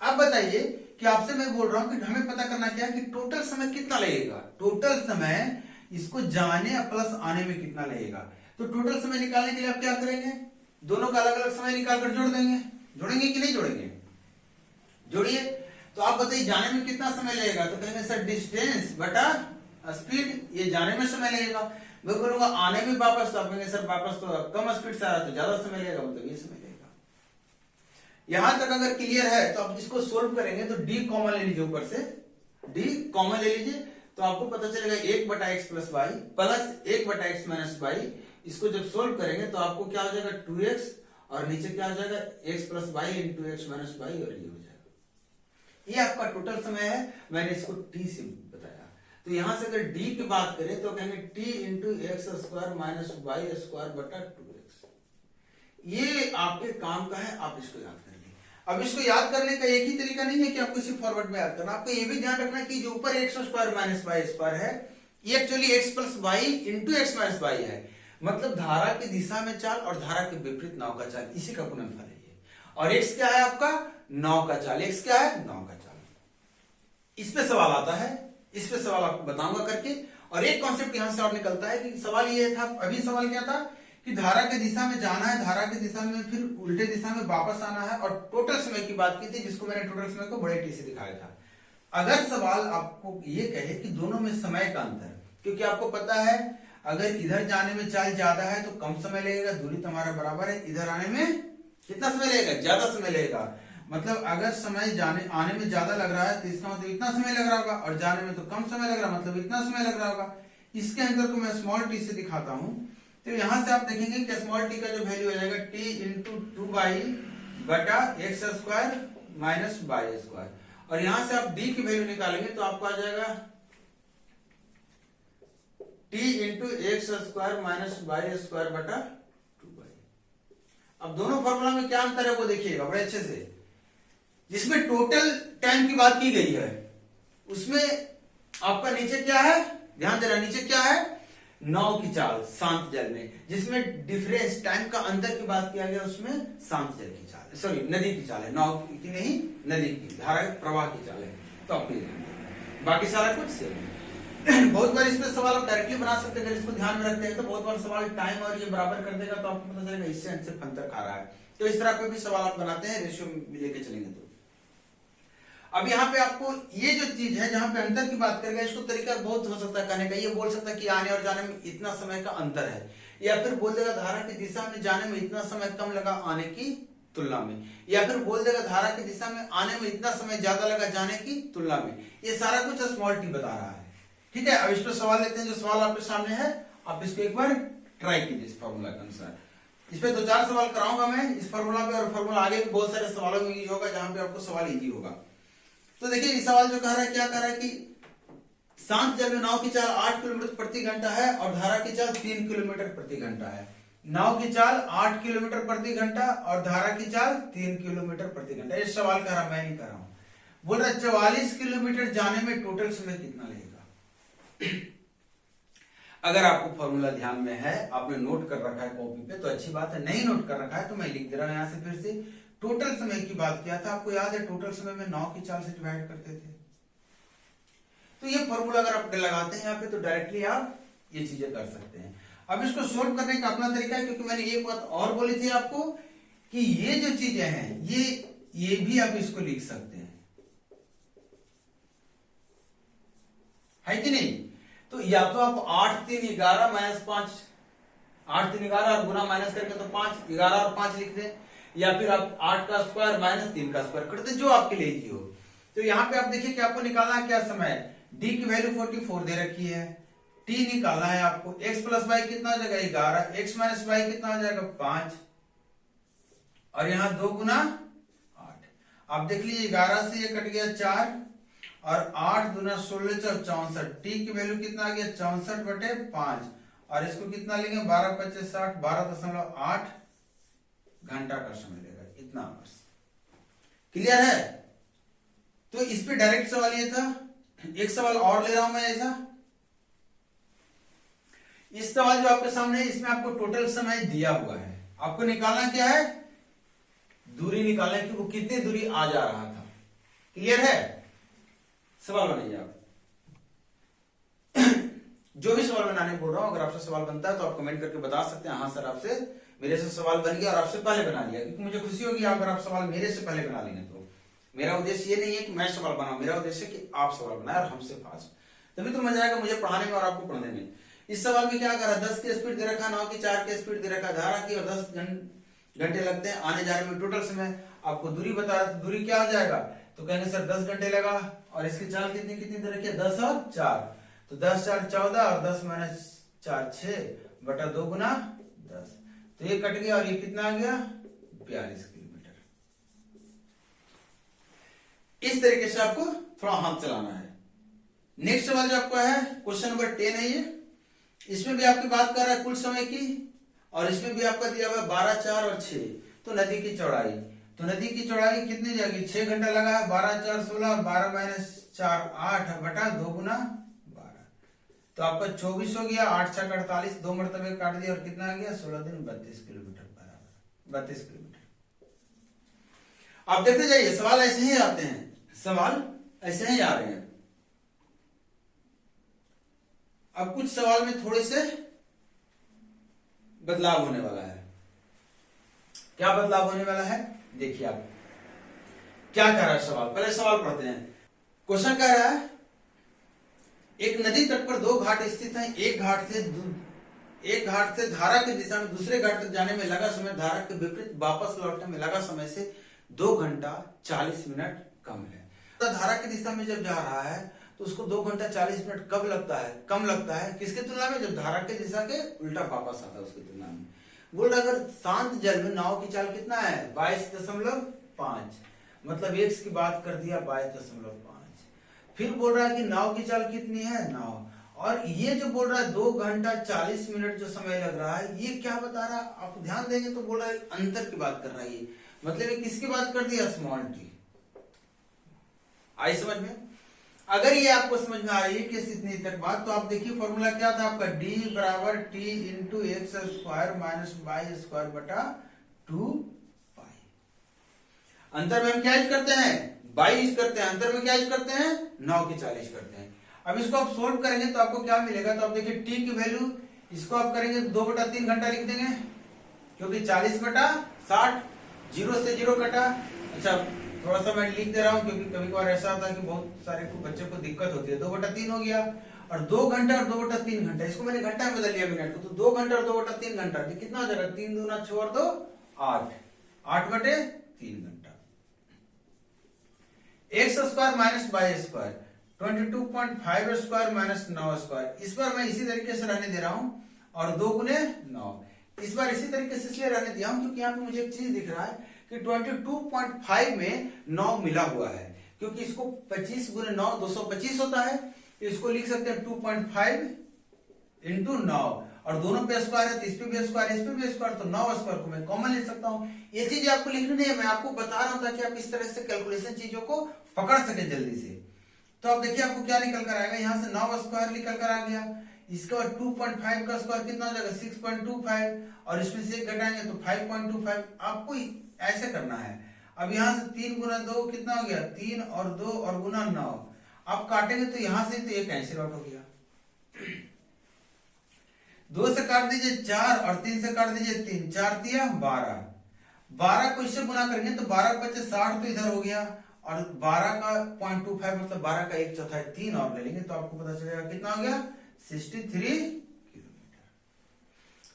अब बताइए कि आपसे मैं बोल रहा हूं कि हमें पता करना क्या है कि टोटल समय कितना लगेगा। टोटल समय इसको जाने प्लस आने में कितना लगेगा। तो टोटल समय निकालने के लिए आप क्या करेंगे, दोनों का अलग अलग समय निकालकर जोड़ देंगे। जोड़ेंगे कि नहीं जोड़ेंगे? जोड़िए। तो आप बताइए जाने में कितना समय लगेगा, तो कहेंगे सर डिस्टेंस बटा स्पीड, ये जाने में समय लगेगा। मैं बोलूंगा आने में वापस, तो आप कहेंगे सर वापस तो कम स्पीड से आ रहा तो ज्यादा समय लगेगा, मतलब ये समय लगेगा। यहां तक अगर क्लियर है तो आप इसको सोल्व करेंगे तो डी कॉमन ले लीजिए, ऊपर से डी कॉमन ले लीजिए, तो आपको पता चलेगा 1/x plus y plus 1/x minus y. इसको जब सोल्व करेंगे तो आपको क्या हो जाएगा 2x, और नीचे क्या हो जाएगा x plus y into x minus y, और ये हो जाएगा। ये आपका टोटल समय है, मैंने इसको t से बताया। तो यहां से अगर d की बात करें तो कहेंगे t into x square minus y square बटा 2x। ये आपके काम का है, आप इसको याद करेंगे। अब इसको याद करने का एक ही तरीका नहीं है कि आपको इसी फॉर्मेट में याद करना, आपको ये भी ध्यान रखना कि जो ऊपर x square minus y square है, ये actually x plus y into x minus y है। मतलब धारा की दिशा में चाल और धारा के विपरीत नाव का चाल, इसी का गुणनफल है ये। और एक्स क्या है आपका, नाव का चाल। एक्स क्या है, नाव का चाल। इस पे सवाल आता है, इस पे सवाल आपको बताऊंगा करके। और एक कॉन्सेप्ट यहां से और निकलता है कि सवाल ये था, अभी सवाल क्या था कि धारा की दिशा में जाना है, धारा की दिशा में फिर उल्टे दिशा में वापस आना है, और टोटल समय की बात की थी, जिसको मैंने टोटल समय को बड़े टी से दिखाया था। अगर सवाल आपको ये कहे कि दोनों में समय का अंतर, क्योंकि आपको पता है अगर इधर जाने में चाल ज्यादा है तो कम समय लगेगा, दूरी तुम्हारा बराबर है, इधर आने में कितना समय लगेगा? ज्यादा समय लगेगा। मतलब अगर समय जाने आने में ज्यादा लग रहा है तो इसका मतलब इतना समय लग रहा होगा, और जाने में तो कम समय लग रहा है मतलब इतना समय लग रहा होगा। इसके अंदर को मैं स्मॉल टी से दिखाता हूं। तो यहां से आप देखेंगे कि स्मॉल टी का जो वैल्यू हो जाएगा टी इंटू 2 बटा x square minus y square, और यहां से आप डी की वैल्यू निकालेंगे तो आपको आ जाएगा t into x square minus y square बटा 2 अब दोनों फॉर्मूला में क्या अंतर है वो देखिएगा बड़े अच्छे से। जिसमें टोटल टाइम की बात की गई है उसमें आपका नीचे क्या है, ध्यान देना, नीचे क्या है? नाव की चाल शांत जल में। जिसमें डिफरेंस टाइम का अंतर की बात किया गया उसमें शांत जल की चाल, सॉरी नदी की चाल है, नाव की नहीं, नदी की धारा प्रवाह की चाल है। तो आप बाकी सारा कुछ सेम है। बहुत बार इसमें सवाल आप डायरेक्टली बना सकते हैं, अगर इसको ध्यान में रखते हैं तो बहुत बार सवाल टाइम और ये बराबर कर देगा तो आपको पता चलेगा इससे सिर्फ अंतर खा रहा है। तो इस तरह पे भी सवाल आप बनाते हैं, रेशियो लेके चलेंगे तो। अब यहाँ पे आपको ये जो चीज है जहां पे अंतर की बात करेगा, इसको तरीका बहुत हो सकता है कहने का। ये बोल सकता है कि आने और जाने में इतना समय का अंतर है, या फिर बोल देगा धारा की दिशा में जाने में इतना समय कम लगा आने की तुलना में, या फिर बोल देगा धारा की दिशा में आने में इतना समय ज्यादा लगा जाने की तुलना में। ये सारा कुछ स्मॉल टी बता रहा है, ठीक है। अब इस पर सवाल लेते हैं। जो सवाल आपके सामने है आप इसको एक बार ट्राई कीजिए इस फॉर्मूला के अनुसार। इस पे 2-4 सवाल कराऊंगा मैं इस फॉर्मूला पे, और फॉर्मूला आगे भी बहुत सारे सवालों में यूज होगा जहां पे आपको सवाल इजी होगा। तो देखिए इस सवाल जो कह रहा है, क्या कह रहा है कि शांत जल में नाव की चाल 8 किलोमीटर प्रति घंटा है और धारा की चाल 3 किलोमीटर प्रति घंटा है। नाव की चाल 8 किलोमीटर प्रति घंटा और धारा की चाल 3 किलोमीटर प्रति घंटा। ये सवाल कह रहा, मैं नहीं कर रहा हूं। बोल रहा 44 किलोमीटर जाने में टोटल समय कितना लगेगा। अगर आपको फॉर्मूला ध्यान में है, आपने नोट कर रखा है कॉपी पे तो अच्छी बात है, नहीं नोट कर रखा है तो मैं लिख दे रहा हूं यहां से फिर से। टोटल समय की बात किया था, आपको याद है टोटल समय में नाव की चाल से डिवाइड करते थे। तो ये फॉर्मूला अगर आप लगाते हैं यहाँ पे तो डायरेक्टली आप ये चीजें कर सकते हैं। अब इसको सोल्व करने का अपना तरीका है, क्योंकि मैंने ये बात और बोली थी आपको कि ये जो चीजें हैं ये भी आप इसको लिख सकते हैं, है कि नहीं। तो या तो आप 8 3 11 माइनस 5, 8 3 11 और गुना माइनस करके तो 5 11 और 5 लिख दें, या फिर आप 8 का स्क्वायर माइनस 3 का स्क्वायर कर दें, जो आपके लिए इजी हो। तो यहाँ पे आप देखिए कि आपको निकालना है क्या समय, डी की वैल्यू 44 दे रखी है, टी निकालना है आपको, x प्लस वाई कितना हो जाएगा 11, x माइनस वाई कितना हो जाएगा 5, और यहाँ 2 गुना 8। आप देख लीजिए 11 से ये कट गया 4 और 8 दूना 16 64, टी की वैल्यू कितना आ गया 64/5, और इसको कितना लेंगे 12 25 60, 12.8 घंटा का समय लेगा, इतना बस। क्लियर है। तो इस पे डायरेक्ट सवाल ये था। एक सवाल और ले रहा हूं मैं ऐसा। इस सवाल जो आपके सामने है इसमें आपको टोटल समय दिया हुआ है, आपको निकालना क्या है, दूरी निकालना है कि वो कितनी दूरी आ जा रहा था। क्लियर है। सवाल बनाइए आप। जो भी सवाल बनाने बोल रहा हूं, अगर आपसे सवाल बनता है तो आप कमेंट करके बता सकते हैं, हाँ सर आपसे मेरे से सवाल बन गया और आपसे पहले बना लिया, क्योंकि मुझे खुशी होगी अगर आप सवाल मेरे से पहले बना लेंगे। तो मेरा उद्देश्य ये नहीं है कि मैं सवाल बनाऊं, मेरा उद्देश्य कि आप सवाल बनाए और हमसे फास्ट, तभी तो मजा आएगा मुझे पढ़ाने में और आपको पढ़ने में। इस सवाल में क्या करा, 10 की स्पीड दे रखा, 9 की, 4 की स्पीड दे रखा, धारा की, और 10 घंटे लगते हैं आने जाने में, टोटल समय आपको दूरी बता रहा, तो दूरी क्या आ जाएगा, तो कहेंगे सर 10 घंटे लगा, और इसकी चाल कितनी कितनी दे रखी है 10 और 4, तो 10 4 14 और 10 माइनस 4 6 बटा 2 गुना 10, तो ये कट गया और ये कितना आ गया 42 किलोमीटर। इस तरीके से आपको थोड़ा हाथ चलाना है। नेक्स्ट सवाल जो आपका है क्वेश्चन नंबर 10 है ये, इसमें भी आपकी बात कर रहा है कुल समय की, और इसमें भी आपका दिया हुआ है 12 4 और 6, तो नदी की चौड़ाई, तो नदी की चौड़ाई कितनी जाएगी, 6 घंटा लगा है, 12 4 16, 12 माइनस 4 8 बटा 2 गुना 12, तो आपका 24 हो गया, 8 6 48, 2 मरतबे काट दिया और कितना आ गया 16 दिन 32 किलोमीटर बराबर 32 किलोमीटर। आप देखते जाइए सवाल ऐसे ही आते हैं, सवाल ऐसे ही आ रहे हैं। अब कुछ सवाल में थोड़े से बदलाव होने वाला है। क्या बदलाव होने वाला है देखिए आप क्या कह रहा है सवाल, पहले सवाल पढ़ते हैं। क्वेश्चन कह रहा है एक नदी तट पर 2 घाट स्थित हैं, एक घाट से एक घाट से धारा की दिशा में दूसरे घाट तक जाने में लगा समय धारा के विपरीत वापस लौटने में लगा समय से 2 घंटा 40 मिनट कम है। तो धारा की दिशा में जब जा रहा है तो उसको 2 घंटा 40 मिनट कब लगता है, कम लगता है। किसकी तुलना में? जब धारा की दिशा के उल्टा वापस आता है उसकी तुलना में। बोल रहा अगर शांत जल में नाव की चाल कितना है? 22.5, मतलब x की बात कर दिया 22.5। फिर बोल रहा है कि नाव की चाल कितनी है? नाव। और ये जो बोल रहा है 2 घंटा 40 मिनट जो समय लग रहा है, ये क्या बता रहा है? आप ध्यान देंगे तो बोल रहा है अंतर की बात कर रहा है। मतलब ये किसकी बात कर दिया? Small T. आई समझ में? अगर ये आपको समझ में आ रही है कि इतनी तक बात, तो आप देखिए फॉर्मूला क्या था आपका? d बराबर t into x square minus y square बटा 2 पाई। अंतर में हम क्या यूज करते हैं? बाई यूज करते हैं। अंतर में क्या यूज करते हैं? 9 की 40 करते हैं। अब इसको आप सोल्व करेंगे तो आपको क्या मिलेगा? तो आप देखिए t की वैल्यू, इसको आप करेंगे 2/3 घंटा लिख देंगे, क्योंकि 40/60, 0 से 0 कटा। अच्छा, थोड़ा सा मैं लिख दे रहा हूं क्योंकि कभी कभार ऐसा होता है कि बहुत सारे बच्चों को दिक्कत होती है। 2/3 हो गया, और 2 घंटा और 2/3 घंटा, इसको मैंने घंटा में बदल लिया मिनट को। तो 2 घंटा और 2/3 घंटा कितना हो जाएगा? 3 दूना 6 और 2 8, 8/3 घंटा। X square minus y square 22.5 square minus 9 square. इस बार मैं इसी तरीके से रहने दे रहा हूं, और 2 गुने 9। इस बार इसी तरीके से इसलिए रहने दिया हूं क्योंकि यहाँ पे मुझे एक चीज दिख रहा है कि 22.5 में 9 मिला हुआ है, क्योंकि इसको 25 गुने 9 225 होता है। इसको लिख सकते हैं 2.5 इंटू 9, और दोनों पे स्क्वायर है तो इस पे भी स्क्वायर, इस पे भी स्क्वायर, तो 9 स्क्वायर को मैं कॉमन ले सकता हूं। ये चीज आपको लिखनी नहीं है, मैं आपको बता रहा हूं ताकि आप इस तरह से कैलकुलेशन चीजों को पकड़ सके जल्दी से। तो आप देखिए आपको क्या निकल कर आएगा, यहां से 9 स्क्वायर निकल कर आ गया। इसके बाद 2.5 का स्क्वायर कितना हो जाएगा? 6.25, और इसमें से 1 घटाएंगे तो 5.25। आपको ऐसे करना है। अब यहां से 3 गुना 2 कितना हो गया? 3 और 2 और गुना 9। आप काटेंगे तो यहां से तो ये कैंसिल आउट हो गया। 2 से काट दीजिए 4, और 3 से काट दीजिए 3, 4 दिया 12। 12 को इससे गुना करेंगे तो 12 बचे 60 तो इधर हो गया, और 12 का 0.25 मतलब 12 का 1/4, 3 और ले लेंगे तो आपको पता चलेगा कितना हो गया? 63 किलोमीटर।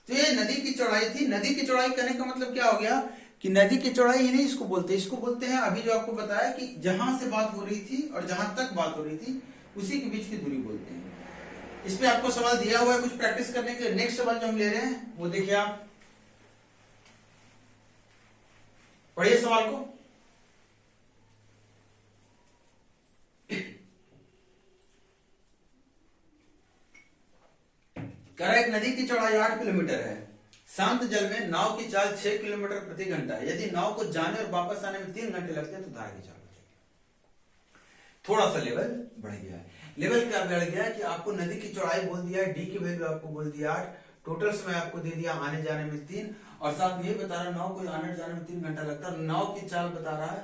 तो ये नदी की चौड़ाई थी। नदी की चौड़ाई कहने का मतलब क्या हो गया कि नदी की चौड़ाई ही नहीं इसको बोलते हैं अभी जो आपको बताया कि जहां से बात हो रही थी और जहां तक बात हो रही थी उसी के बीच की दूरी बोलते हैं। इस पे आपको सवाल दिया हुआ है कुछ प्रैक्टिस करने के लिए। नेक्स्ट सवाल जो हम ले रहे हैं वो देखिए, आप पढ़िए सवाल को। कह रहा है एक नदी की चौड़ाई 8 किलोमीटर है। शांत जल में नाव की चाल 6 किलोमीटर प्रति घंटा है। यदि नाव को जाने और वापस आने में 3 घंटे लगते हैं तो धारा की चाल बचेगी। थोड़ा सा लेवल बढ़ गया है। लेवल क्या बढ़ गया है कि आपको नदी की चौड़ाई बोल दिया है, डी की वैल्यू आपको बोल दिया 8, टोटल समय आपको दे दिया आने जाने में 3, और साथ ये बता रहा नाव को आने जाने में 3 घंटा लगता है। नाव की चाल बता रहा है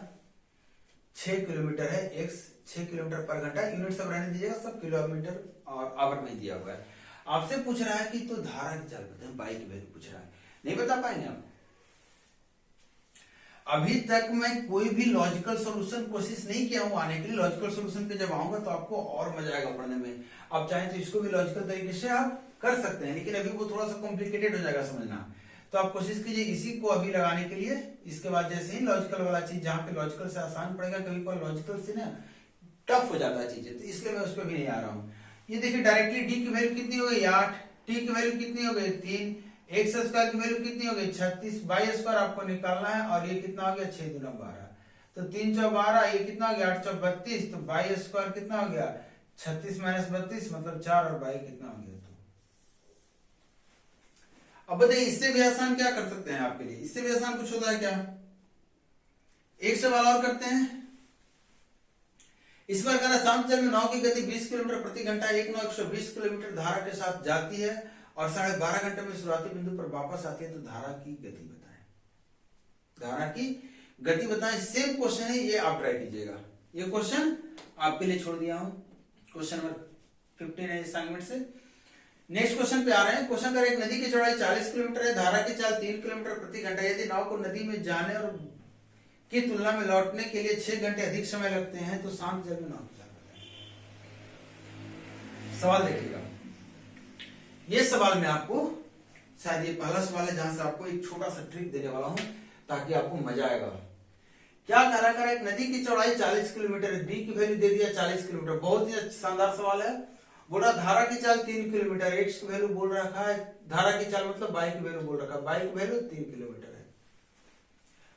6 किलोमीटर है, x 6 किलोमीटर पर घंटा। यूनिट सब रहने दीजिएगा, सब किलोमीटर और आवर में दिया हुआ है। आपसे पूछ रहा है कि तो धारा की चाल बताएं, बाई की वैल्यू पूछ रहा है, नहीं बता पाएंगे आप। अभी तक मैं कोई भी लॉजिकल सॉल्यूशन कोशिश नहीं किया हूं आने के लिए। लॉजिकल सॉल्यूशन पे जब आऊंगा तो आपको और मजा आएगा पढ़ने में। आप चाहें तो इसको भी लॉजिकल तरीके से आप कर सकते हैं, लेकिन अभी वो थोड़ा सा कॉम्प्लिकेटेड हो जाएगा समझना। तो आप कोशिश कीजिए इसी को अभी लगाने के लिए। इसके बाद जैसे ही लॉजिकल वाला चीज जहां पे लॉजिकल से आसान पड़ेगा, कभी कभी लॉजिकल से ना टफ हो जाता है चीजें, तो इसलिए मैं उस पर भी नहीं आ रहा हूँ। ये देखिए डायरेक्टली डी की वैल्यू कितनी हो गई 8, टी की वैल्यू कितनी हो गई 3, एक्स स्क्वायर की वैल्यू कितनी हो गई 36, वाई स्क्वायर आपको निकालना है, और ये कितना हो गया 6 दूना 12, तो 3 चौ 12, ये कितना हो गया 8 चौ 32, तो वाई स्क्वायर कितना हो गया 36 माइनस 32 मतलब 4, और वाई कितना हो गया 2। अब बताइए इससे भी आसान क्या कर सकते हैं आपके लिए? इससे भी आसान कुछ होता है क्या? एक सवाल और करते हैं। इस बार कहना शांत जल में नाव की गति 20 किलोमीटर प्रति घंटा, एक नाव 120 किलोमीटर धारा के साथ जाती है और 12.5 घंटे में शुरुआती बिंदु पर वापस आती है, तो धारा की गति बताएं। धारा की गति बताएं। सेम क्वेश्चन है ये, आप ट्राई कीजिएगा। ये क्वेश्चन आपके लिए छोड़ दिया हूं, क्वेश्चन नंबर 15 है असाइनमेंट से। नेक्स्ट क्वेश्चन पे आ रहे हैं। क्वेश्चन कर एक नदी की चौड़ाई 40 किलोमीटर है, धारा की चाल 3 किलोमीटर प्रति घंटा। यदि नाव को नदी में जाने और की तुलना में लौटने के लिए 6 घंटे अधिक समय लगते हैं, तो शांत जल में नाव की चाल बताएं। सवाल देखिएगा, ये सवाल में आपको शायद ये पहला सवाल है जहां से आपको एक छोटा सा ट्रिक देने वाला हूं ताकि आपको मजा आएगा। क्या करा एक नदी की चौड़ाई 40 किलोमीटर है, डी की वैल्यू दे दिया 40 किलोमीटर। बहुत ही शानदार सवाल है। बोला धारा की चाल 3 किलोमीटर, एक्स की वैल्यू बोल रखा है, धारा की चाल मतलब y की वैल्यू बोल रखा है, y की वैल्यू 3 किलोमीटर है।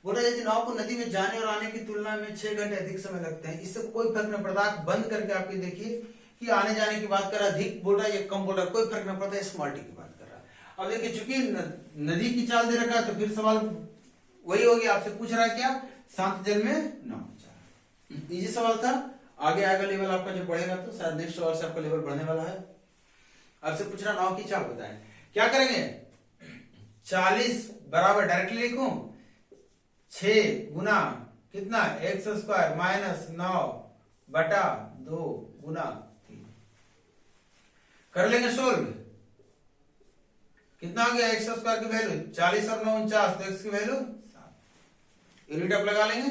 बोला यदि नाव को नदी में जाने और आने की तुलना में 6 घंटे अधिक समय लगते हैं, इससे कोई फर्क नहीं पड़ता। आंख बंद करके आप ये देखिए कि आने जाने की बात कर रहा है, अधिक बोल रहा है या कम बोल रहा है, कोई फर्क नहीं पड़ता, स्मॉल टी की बात कर रहा है। अब देखिए चूंकि नदी की चाल दे रखा है तो फिर सवाल वही हो गया, आपसे पूछ रहा है क्या, शांत जल में नाव चला। इजी सवाल था। आगे आएगा लेवल आपका जब बढ़ेगा तो शायद नेक्स्ट सवाल से आपका लेवल बढ़ने वाला है। आपसे पूछ रहा नाव की चाल बताएं, क्या करेंगे, 40 बराबर डायरेक्टली लिखूं 6 गुना कितना एक्स स्क्वायर माइनस 9 बटा 2 गुना 3 कर लेंगे सोल्व। कितना हो गया एक्स स्क्वायर की वैल्यू 40 और 9 49, तो एक्स की वैल्यू 7। यूनिट अप लगा लेंगे।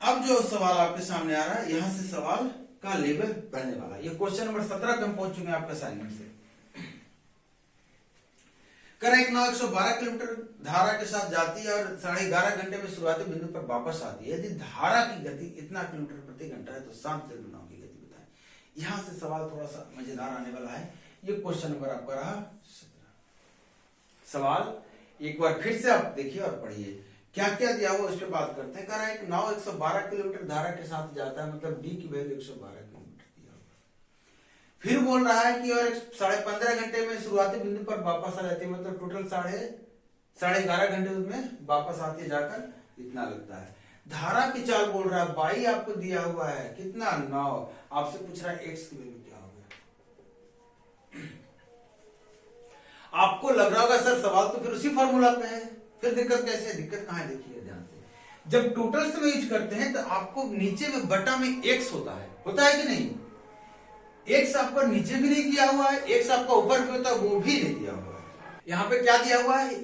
अब जो सवाल आपके सामने आ रहा है, यहां से सवाल का लेवल बढ़ने वाला है। ये क्वेश्चन नंबर 17 पे हम पहुंच चुके हैं आपके असाइनमेंट से। कर एक नाव 112 किलोमीटर धारा के साथ जाती है और 11.5 घंटे में शुरुआती बिंदु पर वापस आती है। यदि धारा की गति इतना किलोमीटर प्रति घंटा है तो शांत जल नाव की गति बताएं। यहां से सवाल थोड़ा सा मजेदार आने वाला है। ये क्वेश्चन नंबर आपका रहा 17। सवाल एक बार फिर से आप देखिए और पढ़िए क्या क्या दिया हुआ उस पर बात करते हैं। कह रहा है एक नाव 112 किलोमीटर धारा के साथ जाता है, मतलब डी की वैल्यू 112 किलोमीटर दिया हुआ। फिर बोल रहा है कि और 15.5 घंटे में शुरुआती बिंदु पर वापस आ जाती है, मतलब टोटल 11.5 घंटे उसमें वापस आती है, जाकर इतना लगता है। धारा की चाल बोल रहा है, बाई आपको दिया हुआ है कितना 9। आपसे पूछ रहा है एक्स की वैल्यू क्या होगा। आपको लग रहा होगा सर सवाल तो फिर उसी फॉर्मूला पे है, फिर दिक्कत कैसे है, दिक्कत कहां है, देखिए ध्यान से। जब टोटल में यूज करते हैं तो आपको नीचे में बटा में एक्स होता है कि नहीं। एक्स आपका नीचे भी नहीं दिया हुआ है, एक्स आपका ऊपर भी होता है, वो भी नहीं दिया हुआ है। यहाँ पे क्या दिया हुआ है,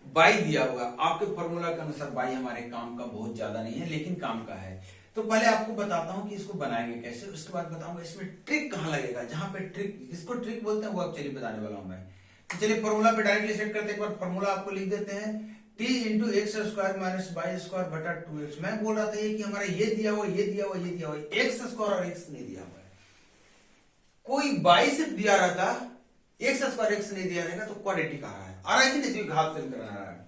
बाई दिया हुआ है। आपके फॉर्मूला के अनुसार बाई हमारे काम का बहुत ज्यादा नहीं है, लेकिन काम का है। तो पहले आपको बताता हूं कि इसको बनाएंगे कैसे, उसके बाद बताऊंगा इसमें ट्रिक कहां लगेगा। जहां पे ट्रिक, इसको ट्रिक बोलते हैं, वो आप चलिए बताने वाला हूं मैं। तो चलिए फॉर्मूला पे डायरेक्टली सेट करते हैं। एक बार फॉर्मूला आपको लिख देते हैं, t into x square minus y square बटा 2x। मैं बोल रहा था ये कि हमारा ये दिया हुआ, ये दिया हुआ, ये दिया हुआ, एक्स स्क्वायर और एक्स नहीं दिया हुआ है। कोई बाई सिर्फ दिया रहता, एक्स स्क्वायर एक्स नहीं दिया रहेगा तो क्वाड्रेटिक आ रहा है कि नहीं, तो घात फिल करा रहा है।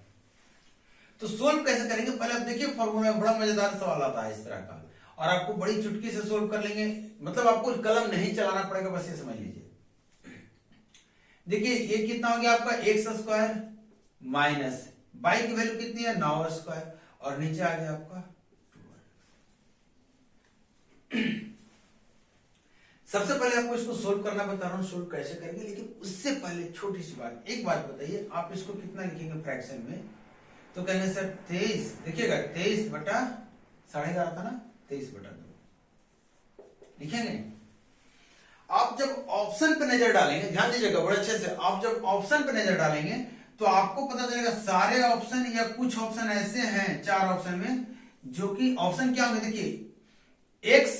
तो सोल्व कैसे करेंगे, पहले आप देखिए फॉर्मूला में बड़ा मजेदार सवाल आता है इस तरह का, और आपको बड़ी चुटकी से सोल्व कर लेंगे। मतलब आपको कलम नहीं चलाना पड़ेगा, बस ये समझ लीजिए। देखिए ये कितना हो गया आपका एक्स स्क्वायर माइनस बाई की वैल्यू कितनी है 9 स्क्वायर, और नीचे आ गया आपका 2। सबसे पहले आपको इसको सोल्व करना बता रहा हूं, सोल्व कैसे करेंगे। लेकिन उससे पहले छोटी सी बात, एक बात बताइए, आप इसको कितना लिखेंगे फ्रैक्शन में, तो कहेंगे सर 23, देखिएगा 23 बटा 11.5 था ना, 23 बटा 2 लिखेंगे। आप जब ऑप्शन पे नजर डालेंगे, ध्यान दीजिएगा बड़े अच्छे से, आप जब ऑप्शन पे नजर डालेंगे तो आपको पता चलेगा सारे ऑप्शन या कुछ ऑप्शन ऐसे हैं 4 ऑप्शन में, जो कि ऑप्शन क्या होंगे, देखिए एक्स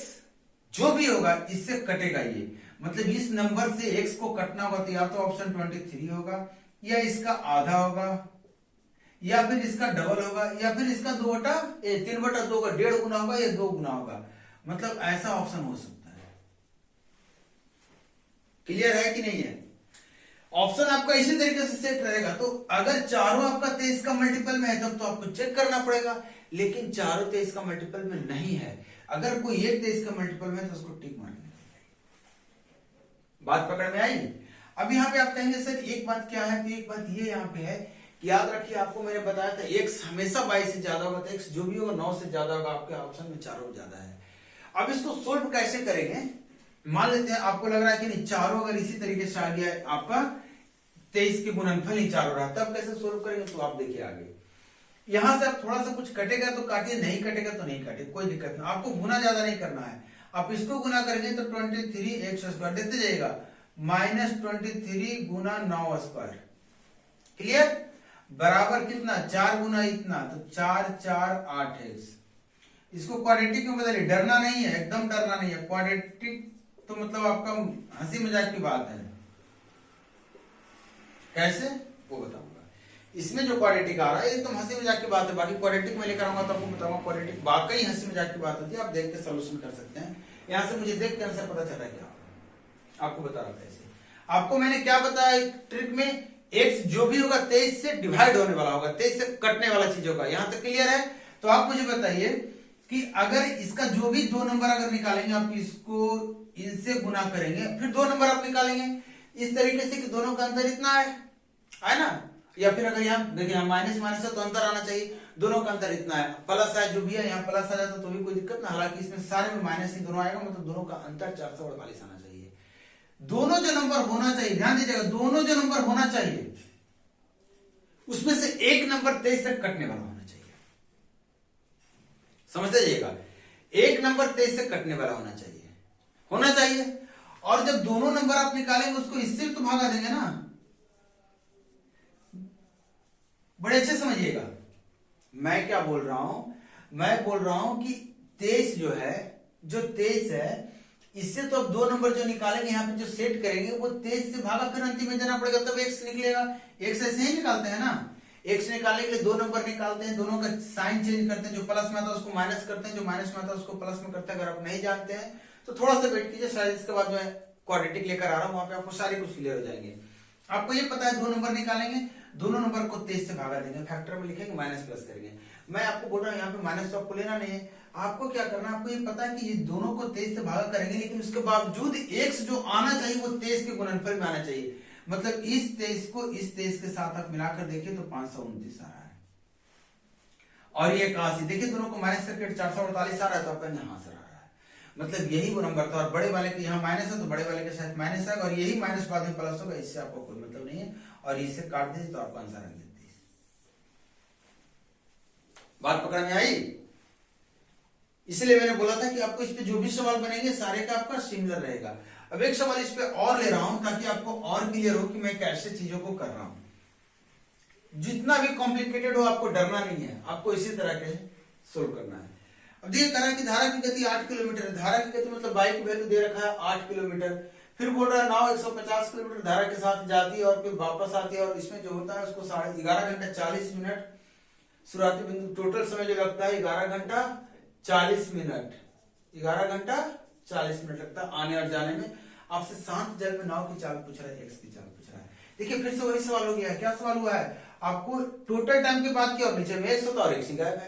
जो भी होगा इससे कटेगा ये, मतलब इस नंबर से एक्स को कटना होगा तो या तो ऑप्शन 23 होगा, या इसका आधा होगा, या फिर इसका डबल होगा, या फिर इसका 3/2 का 1.5 गुना होगा, या 2 गुना होगा। मतलब ऐसा ऑप्शन हो सकता है। क्लियर है कि नहीं है। ऑप्शन आपका इसी तरीके से सेट रहेगा। तो अगर चारों आपका 23 का मल्टीपल में है तब तो आपको चेक करना पड़ेगा, लेकिन चारों 23 का मल्टीपल में नहीं है। अगर कोई एक 23 का मल्टीपल में है तो उसको टिक मारने। बात पकड़ में आई। अब यहाँ पे आप कहेंगे सर एक बात क्या है, तो एक बात ये यहाँ पे है कि याद रखिए, आपको मैंने बताया था एक्स हमेशा 22 से ज्यादा होगा, तो एक्स जो भी होगा 9 से ज्यादा होगा, आपके ऑप्शन में चारों ज्यादा है। अब इसको सोल्व कैसे करेंगे, मान लेते हैं आपको लग रहा है कि नहीं चारों अगर इसी तरीके से आ गया आपका 23 के गुणनफल ही चारों रहा, तब कैसे सोल्व करेंगे, तो आप देखिए आगे। यहां से आप थोड़ा सा कुछ कटेगा तो काटिए, नहीं कटेगा तो नहीं काटिए, कोई दिक्कत नहीं। आपको गुना ज्यादा नहीं करना है, आप इसको गुना करेंगे तो 23 एक्स स्क्वायर देते जाइएगा, माइनस 23 गुना 9 स्क्वायर, क्लियर, बराबर कितना 4 गुना इतना, तो 4 4 8 एक्स। इसको क्वाड्रेटिक में बदलिए, डरना नहीं है, एकदम डरना नहीं है। क्वाड्रेटिक तो मतलब आपका हंसी मजाक की बात है, कैसे वो बताऊंगा। इसमें जो क्वाड्रेटिक आ रहा है एकदम हंसी मजाक की बात है, बाकी क्वाड्रेटिक में लेकर आऊंगा तो आपको बताऊंगा क्वाड्रेटिक वाकई हंसी मजाक की बात होती है, आप देख के सोल्यूशन कर सकते हैं। यहाँ से मुझे देख के आंसर पता चला क्या आपको बता रहा था। ऐसे आपको मैंने क्या बताया एक ट्रिक में, x जो भी होगा 23 से डिवाइड होने वाला होगा, 23 से कटने वाला चीज होगा। यहां तक क्लियर है? तो आप मुझे बताइए कि अगर इसका जो भी दो नंबर अगर निकालेंगे, आप इसको इनसे गुना करेंगे, फिर दो नंबर आप निकालेंगे इस तरीके से कि दोनों का अंतर इतना है ना, या फिर अगर यहाँ देखिए यहाँ माइनस माइनस है तो अंतर आना चाहिए, दोनों का अंतर इतना है, प्लस है जो भी है यहाँ प्लस आ जाता तो भी कोई दिक्कत ना, हालांकि इसमें सारे में माइनस ही दोनों आएगा, मतलब दोनों का अंतर 448 आना चाहिए। दोनों जो नंबर होना चाहिए, ध्यान दीजिएगा, दोनों जो नंबर होना चाहिए उसमें से एक नंबर 23 से कटने वाला होना चाहिए, समझ लीजिएगा, एक नंबर 23 से कटने वाला होना चाहिए। और जब दोनों नंबर आप निकालेंगे उसको इससे तो भागा देंगे ना, बड़े अच्छे समझिएगा मैं क्या बोल रहा हूं। मैं बोल रहा हूं कि 23 जो है, जो 23 है, इससे तो अब दो नंबर जो निकालेंगे यहाँ पे जो सेट करेंगे वो 23 से भागा फिर अंतिम में देना पड़ेगा, तब x निकलेगा। x ऐसे ही निकालते हैं ना, x निकालने के लिए दो नंबर निकालते हैं, दोनों का साइन चेंज करते हैं, जो प्लस में आता है उसको माइनस करते हैं, जो माइनस में आता है उसको प्लस में करते हैं। अगर आप नहीं जानते हैं तो थोड़ा सा वेट कीजिए, शायद इसके बाद मैं क्वाड्रेटिक लेकर आ रहा हूं, वहां पे आपको सारे कुछ क्लियर हो जाएंगे। आपको ये पता है दो नंबर निकालेंगे, दोनों नंबर को 23 से भागा देंगे, फैक्टर में लिखेंगे, माइनस प्लस करेंगे। मैं आपको बोल रहा हूँ यहाँ पे माइनस तो आपको लेना नहीं है, आपको क्या करना है, आपको ये पता है कि ये दोनों को 23 से भागा करेंगे, लेकिन उसके बावजूद x जो आना चाहिए वो 23 के गुणनफल में आना चाहिए। मतलब इस 23 को इस 23 के साथ आप मिलाकर देखिए तो 529 आ रहा है, और ये 81, देखिए दोनों को माइनस करके 448 आ रहा है, तो आप कहेंगे हाँ सर आ रहा है, मतलब यही वो नंबर था। और बड़े वाले के यहाँ माइनस है तो बड़े वाले के साथ माइनस है, और यही माइनस बाद में प्लस होगा, इससे आपको कोई मतलब नहीं है, और इसे काट दीजिए तो आपका आंसर आ गया 30। बात पकड़ में आई? इसलिए मैंने बोला था कि आपको इस पे जो भी सवाल बनेंगे सारे का आपका सिमिलर रहेगा। अब एक सवाल इस पे और ले रहा हूं ताकि आपको और क्लियर हो कि मैं कैसे चीजों को कर रहा हूं। जितना भी कॉम्प्लिकेटेड हो आपको डरना नहीं है, आपको इसी तरह के सोल्व करना है। अब देखिए करा कि धारा की गति 8 किलोमीटर है, धारा की गति मतलब बाइक वैल्यू दे रखा है 8 किलोमीटर, फिर बोल रहा है नाव 150 किलोमीटर धारा के साथ जाती है और फिर वापस आती है, और इसमें जो होता है उसको 11.5 घंटा 40 मिनट शुरुआती बिंदु, टोटल समय जो लगता है 11 घंटा 40 मिनट, 11 घंटा 40 मिनट लगता है आने और जाने में। आपसे शांत जल में नाव की चाल पूछ रहा है, एक्स की चाल पूछ रहा है। देखिए फिर से वही सवाल हो गया, क्या सवाल हुआ है, आपको टोटल टाइम की बात की और नीचे में 100 और एक्स गायब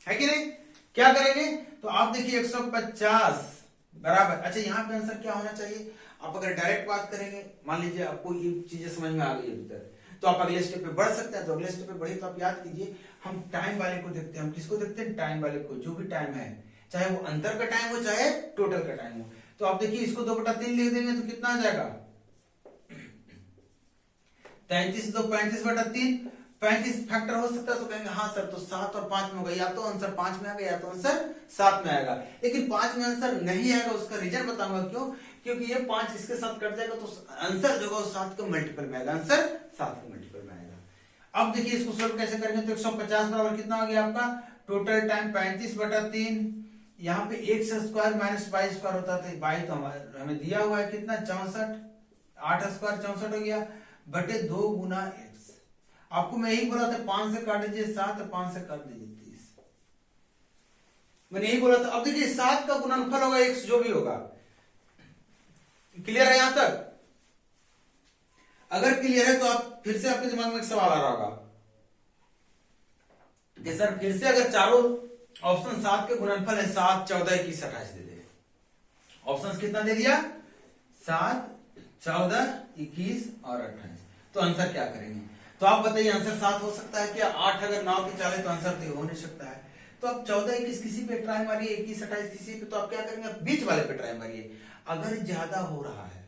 है कि नहीं? क्या करेंगे तो आप देखिए 150 बराबर, अच्छा यहाँ पे आंसर क्या होना चाहिए। आप अगर डायरेक्ट बात करेंगे, मान लीजिए आपको ये चीजें समझ में आ गई अभी तक, तो आप अगले स्टेप पे बढ़ सकते हैं। तो अगले स्टेप पे बढ़े तो आप याद कीजिए, हम टाइम वाले को देखते हैं, हम किसको देखते हैं, टाइम वाले को, जो भी टाइम है, चाहे वो अंतर का टाइम हो चाहे टोटल का टाइम हो। तो आप देखिए इसको 2/3 लिख देंगे तो कितना आ जाएगा, 33 2 35/3, 35 फैक्टर हो सकता है तो कहेंगे हाँ सर, तो 7 और 5 में होगा, या तो आंसर 5 में आएगा या तो आंसर 7 में आएगा। लेकिन 5 में आंसर नहीं आएगा, उसका रीजन बताऊंगा क्यों, क्योंकि ये 5 इसके साथ कट जाएगा तो आंसर जो होगा 7 के मल्टीपल में आएगा, आंसर 7 के मल्टीपल में आएगा। अब देखिए इसको सोल्व कैसे करेंगे, तो 150 बराबर कितना हो गया आपका, टोटल टाइम 35/3, यहाँ पे x square minus y square होता था, y तो हमें दिया हुआ है कितना 64, 8 स्क्वायर 64 हो गया, बटे 2 गुना x। आपको मैं यही बोला था 5 से काट दीजिए 7, 5 से काट दीजिए 30, मैंने यही बोला था। अब देखिए 7 का गुणनफल होगा x जो भी होगा, क्लियर है यहां तक? अगर क्लियर है तो आप फिर से आपके दिमाग में एक सवाल आ रहा होगा कि सर फिर से अगर चारों ऑप्शन 7 के गुणनफल है, 7 14 21 28 दे दे, ऑप्शन कितना दे दिया, 7 14 21 और 28, तो आंसर क्या करेंगे? तो आप बताइए आंसर 7 हो सकता है क्या? 8 अगर 9 की चाले तो आंसर तो हो नहीं सकता है। तो आप 14 21 किसी पे ट्राई मारिए, 21 28 किसी पे, तो आप क्या करेंगे, बीच वाले पे ट्राई मारिए। अगर ज्यादा हो रहा है,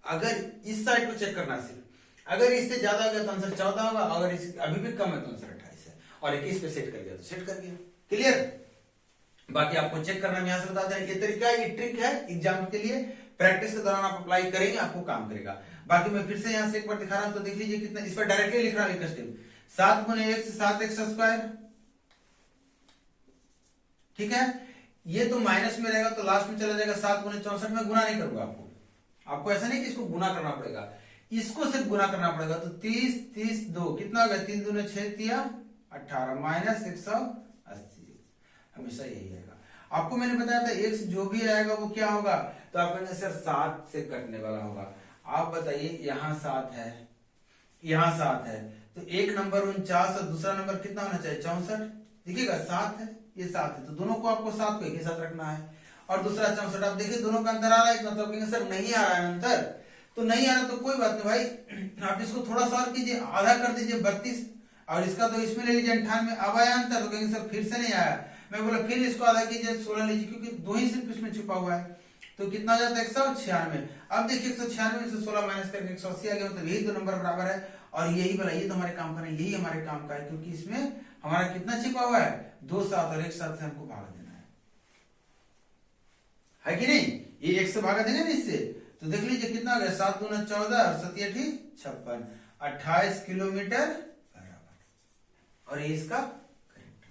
अगर इस साइड को चेक करना सिर्फ, अगर इससे ज्यादा हो गया तो आंसर 14 होगा, अगर इस अभी भी कम है तो आंसर 28 है, और 21 पे सेट कर गया तो सेट कर गया, क्लियर? बाकी आपको चेक करना, यहां से बता दें ये तरीका है, ये ट्रिक है एग्जाम के लिए, प्रैक्टिस के दौरान आप अप्लाई करेंगे आपको काम करेगा। बाकी मैं फिर से यहां से एक बार दिखा रहा हूं, तो देख लीजिए कितना, इस पर डायरेक्टली लिख रहा हूं एक स्टेप, 7 गुने x 7x स्क्वायर, ठीक है, ये तो माइनस में रहेगा तो लास्ट में चला जाएगा 7 गुने 64 में, गुना नहीं करूंगा आपको ऐसा नहीं कि इसको गुना करना पड़ेगा, इसको सिर्फ गुना करना पड़ेगा। तो 30 30 2 कितना हो गया, 3 दूने 6 तिया 18 माइनस 180। हमेशा यही आएगा। आपको मैंने बताया था x जो भी आएगा वो क्या होगा, तो आप कहेंगे सर 7 से कटने वाला होगा। आप बताइए यहाँ 7 है, यहाँ 7 है, तो एक नंबर 49 और दूसरा नंबर कितना होना चाहिए 64। देखिएगा 7 है, ये 7 है, तो दोनों को आपको 7 को एक ही साथ रखना है। और दूसरा 64। आप देखिए दोनों का अंतर आ रहा है, मतलब कहेंगे सर नहीं आ रहा है अंतर, तो नहीं आ रहा तो कोई बात नहीं भाई, आप इसको थोड़ा सा और कीजिए, आधा कर दीजिए 32, और इसका तो इसमें ले लीजिए 98। अब आया अंतर, तो कहेंगे सर फिर से नहीं आया। मैं बोला फिर इसको आधा कीजिए 16 लीजिए, क्योंकि 2 ही सिर्फ इसमें छुपा हुआ है। तो कितना जाता है 196। अब देखिए 196 में से 16 माइनस करके 180 आ गया, मतलब यही दो नंबर बराबर है। और यही वाला ये तो हमारे काम का नहीं, यही हमारे काम का है, क्योंकि इसमें हमारा कितना छिपा हुआ है 2 7 और 1 7 से हमको भाग देना है कि नहीं। ये 1 से भागा देंगे ना इससे, तो देख लीजिए कितना हो गया 7 दूना 14 और 7 8 56, 28 किलोमीटर बराबर। और ये इसका करेक्ट।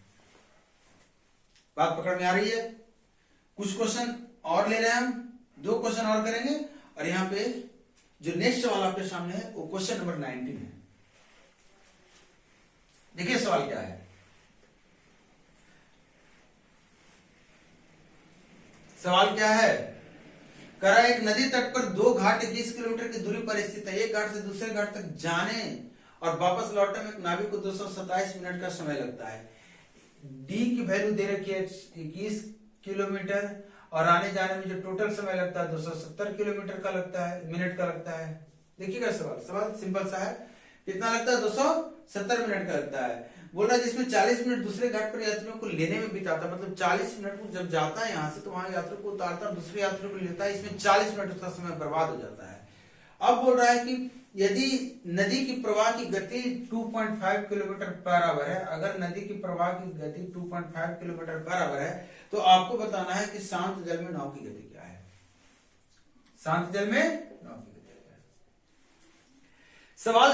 बात पकड़ में आ रही है। कुछ क्वेश्चन और ले रहे हैं हम, 2 क्वेश्चन और करेंगे, और यहाँ पे जो नेक्स्ट सवाल आपके सामने है वो क्वेश्चन नंबर 19 है। देखिए सवाल क्या है। सवाल क्या है, करा एक नदी तट पर 2 घाट 21 किलोमीटर की दूरी पर स्थित है। एक घाट से दूसरे घाट तक जाने और वापस लौटने में एक नाविक को 227 मिनट का समय लगता है। डी की वैल्यू दे रखी है 21 किलोमीटर, और आने जाने में जो टोटल समय लगता है 270 किलोमीटर का लगता है, मिनट का लगता है। देखिएगा सवाल सिंपल सा है। कितना लगता है 270 मिनट का लगता है। बोल रहा है जिसमें 40 मिनट दूसरे घाट पर यात्रियों को लेने में बिताता, मतलब 40 मिनट को जब जाता है यहाँ से तो वहां यात्रियों को उतारता है, दूसरे यात्रियों को लेता है, इसमें 40 मिनट उसका समय बर्बाद हो जाता है। अब बोल रहा है कि यदि नदी की प्रवाह की गति 2.5 किलोमीटर पर आवर है, अगर नदी की प्रवाह की गति 2.5 किलोमीटर पर आवर है, तो आपको बताना है कि शांत जल में नाव की गति क्या है। शांत जल में नाव की गति क्या है। सवाल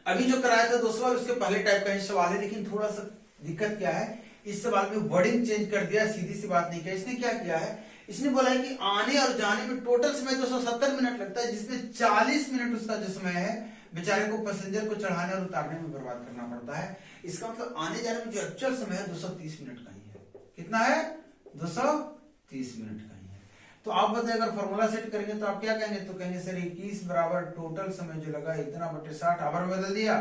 अभी जो कराया था 2 सवाल, उसके पहले टाइप का ही सवाल है, लेकिन थोड़ा सा दिक्कत क्या है, इस सवाल में वर्डिंग चेंज कर दिया, सीधी सी बात नहीं किया। इसने क्या किया है, इसने बोला है कि आने और जाने में टोटल समय 270 मिनट लगता है, जिसमें 40 मिनट उसका जो समय है बेचारे को पैसेंजर को चढ़ाने और उतारने में बर्बाद करना पड़ता है। इसका मतलब आने जाने में जो एक्चुअल समय है 230 मिनट का ही है। कितना है 230 मिनट का ही है। तो आप बताइए अगर फॉर्मूला सेट करेंगे तो आप क्या कहेंगे, तो कहेंगे सर 21 बराबर टोटल समय जो लगा इतना बटे 60 आवर में बदल दिया।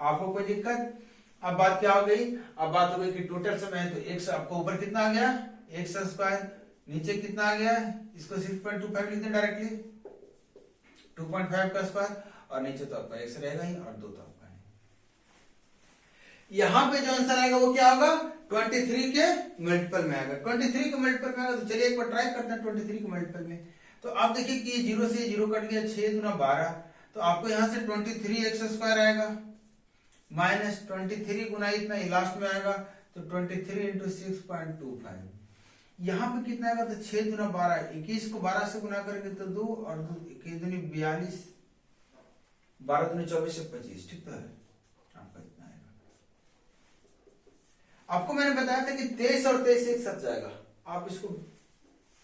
आपको कोई दिक्कत। अब बात क्या हो गई, अब बात हो गई कि टोटल समय है, तो एक आपको ऊपर कितना आ गया x स्क्वायर, नीचे कितना आ गया, इसको 6.25 लिख दें डायरेक्टली, 2.5 का स्क्वायर, और नीचे तो आपका x रहेगा ही, और 2 तो आपका है। यहां पे जो आंसर आएगा वो क्या होगा, 23 के मल्टीपल में आएगा। 23 के मल्टीपल में आएगा, तो चलिए एक बार ट्राई करते हैं 23 के मल्टीपल में। तो आप देखिए कि 0 से 0 कट गया, 6 दूना 12, तो आपको यहां से 23x स्क्वायर आएगा, माइनस 23 गुना इतना ही लास्ट में आएगा, तो 23 इंटू 6.25। यहाँ पे कितना आएगा, तो 6 दूना 12, 21 को 12 से गुना करेंगे तो 2, और 2 दूनी 42, 12 दूनी 24 से 25, ठीक तो है। आपका इतना आएगा। आपको मैंने बताया था कि 23 और 23 एक साथ जाएगा, आप इसको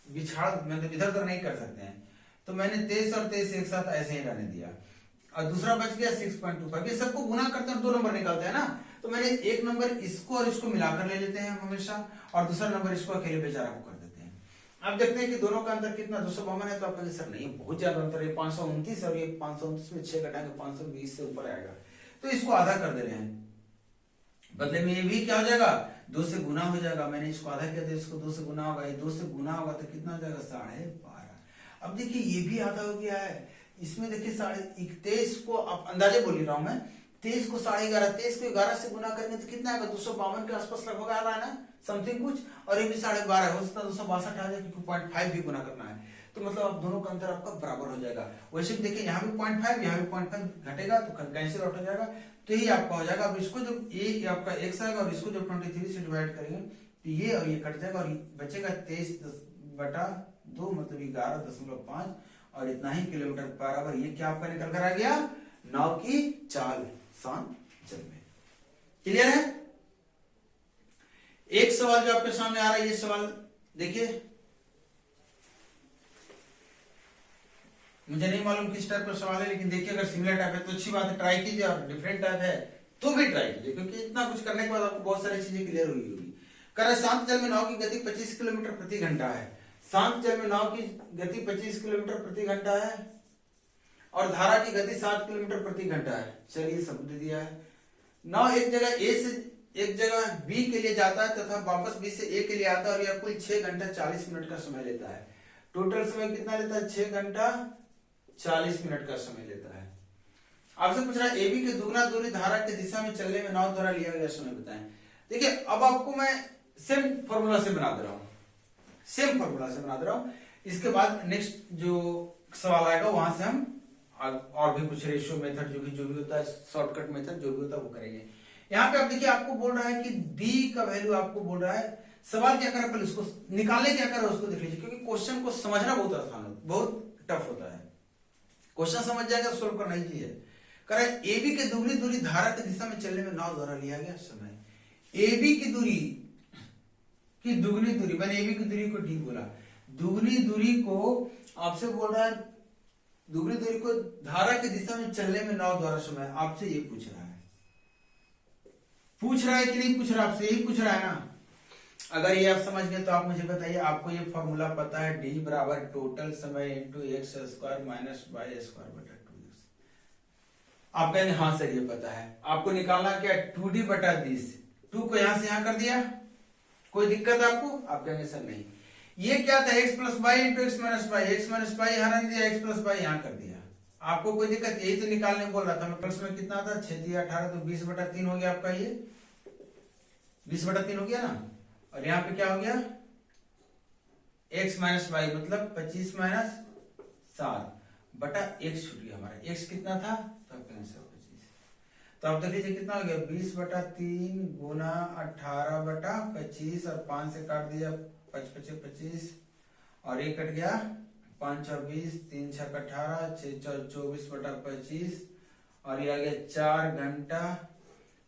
बिछाड़ मतलब इधर उधर नहीं कर सकते हैं, तो मैंने 23 और 23 एक साथ ऐसे ही रहने दिया, और दूसरा बच गया 6.25। ये सबको गुना करते हैं 2 नंबर निकालते हैं ना, तो मैंने एक नंबर इसको और इसको मिलाकर ले लेते हैं हम हमेशा, और दूसरा नंबर इसको अकेले बेचारा को कर देते हैं। अब देखते हैं कि दोनों का अंतर कितना, 252 है, तो आप कहेंगे सर नहीं बहुत ज्यादा अंतर है, 529 और ये 529 में 6 घटाएंगे 520 से ऊपर आएगा, तो इसको आधा कर दे रहे हैं। बदले में ये भी क्या हो जाएगा, 2 से गुना हो जाएगा। मैंने इसको आधा किया, तो इसको 2 से गुना होगा, ये 2 से गुना होगा तो कितना हो जाएगा 12.5। अब देखिए ये भी आधा हो गया है, इसमें देखिए 23 को आप अंदाजे बोल रहा हूं मैं, 23 को 11.5, 23 को 11 से गुना करेंगे तो कितना आएगा, 252 के आसपास लगभग आ रहा है ना, समथिंग कुछ, और ये भी 12.5 हो सकता है 262 आ जाए, क्योंकि 0.5 भी गुना करना है, तो मतलब आप दोनों का अंतर आपका बराबर हो जाएगा। वैसे भी देखिए यहाँ भी 0.5, यहाँ भी 0.5 घटेगा तो कैंसिल आउट हो जाएगा, तो ये आपका हो जाएगा। अब इसको जब ये आपका x आएगा और इसको जब 23 से डिवाइड करेंगे तो ये और ये कट जाएगा, और बचेगा 23/2, मतलब 11.5, और इतना ही किलोमीटर पर आवर। ये क्या आपका निकल कर आ गया, नाव की चाल शांत जल में। क्लियर है। एक सवाल जो आपके सामने आ रहा है, ये सवाल देखिए, मुझे नहीं मालूम किस टाइप का सवाल है, लेकिन देखिए अगर सिमिलर टाइप है तो अच्छी बात है, ट्राई कीजिए, और डिफरेंट टाइप है तो भी ट्राई कीजिए, क्योंकि इतना कुछ करने के बाद आपको बहुत सारी चीजें क्लियर हुई होगी। कह रहे शांत जल में नाव की गति 25 किलोमीटर प्रति घंटा है। शांत जल में नाव की गति 25 किलोमीटर प्रति घंटा है और धारा की गति 7 किलोमीटर प्रति घंटा है। चलिए सब दे दिया है। नाव एक जगह ए से एक जगह बी के लिए जाता है तथा वापस बी से ए के लिए आता है और यह कुल 6 घंटा 40 मिनट का समय लेता है। टोटल समय कितना लेता है? 6 घंटा 40 मिनट का समय लेता है। आपसे पूछ रहा है एबी के दुगना दूरी धारा की दिशा में चलने में नाव द्वारा लिया गया समय बताएं। देखिए अब आपको मैं सेम फॉर्मूला से बना दे रहा हूं, सेम फॉर्मूला से बना दे रहा हूं। इसके बाद नेक्स्ट जो सवाल आएगा वहां से हम और भी कुछ रेशियो मेथड जो भी होता है, शॉर्टकट मेथड जो भी होता है वो करेंगे। यहाँ पे आप देखिए आपको बोल रहा है कि डी का वैल्यू आपको बोल रहा है, सवाल क्या करें पहले उसको निकालने क्या करें उसको देख लीजिए, क्योंकि क्वेश्चन को समझना बहुत आसान होता है, बहुत टफ होता है। क्वेश्चन समझ जाएगा सोल्व करना इजी है। कह रहा है एबी के दुगनी दूरी धारा की दिशा में चलने में नाव द्वारा लिया गया समय। एबी की दुगनी दूरी, मैंने एबी की दूरी को डी बोला, दुगनी दूरी को आपसे बोल रहा है, दुगनी दूरी को धारा की दिशा में चलने में नाव द्वारा समय, आपसे ये पूछ रहा है कि नहीं पूछ रहा? आपसे यही पूछ रहा है ना। अगर ये आप समझ गए तो आप मुझे बताइए, आपको ये फॉर्मूला पता है, डी बराबर टोटल समय into x square minus y square बटा 2x। आप कहेंगे हाँ सर ये पता है। आपको निकालना क्या? 2d बटा 20, 2 को यहां से यहां कर दिया, कोई दिक्कत आपको? आप कहेंगे सर नहीं। ये क्या था? x plus y into x minus y, x minus y यहां रख दिया, एक्स प्लस वाई यहां कर दिया। आपको कोई दिक्कत? यही तो निकालने बोल रहा था मैं। प्लस में कितना था? 6 दिया 18, तो 20 बटा 3 हो गया आपका, ये 20 बटा 3 हो गया ना। और यहाँ पे क्या हो गया? x माइनस वाई मतलब 25 माइनस 7 बटा x छूट गया हमारा। x कितना था? तो आपका आंसर 25। तो आप देख लीजिए कितना हो गया? 20 बटा 3 गुना 18 बटा 25 और 5 से काट दिया 5 25 25 और ये कट गया 5 24, 3 6 18, 6 24 बटा 25 और ये आ गया 4 घंटा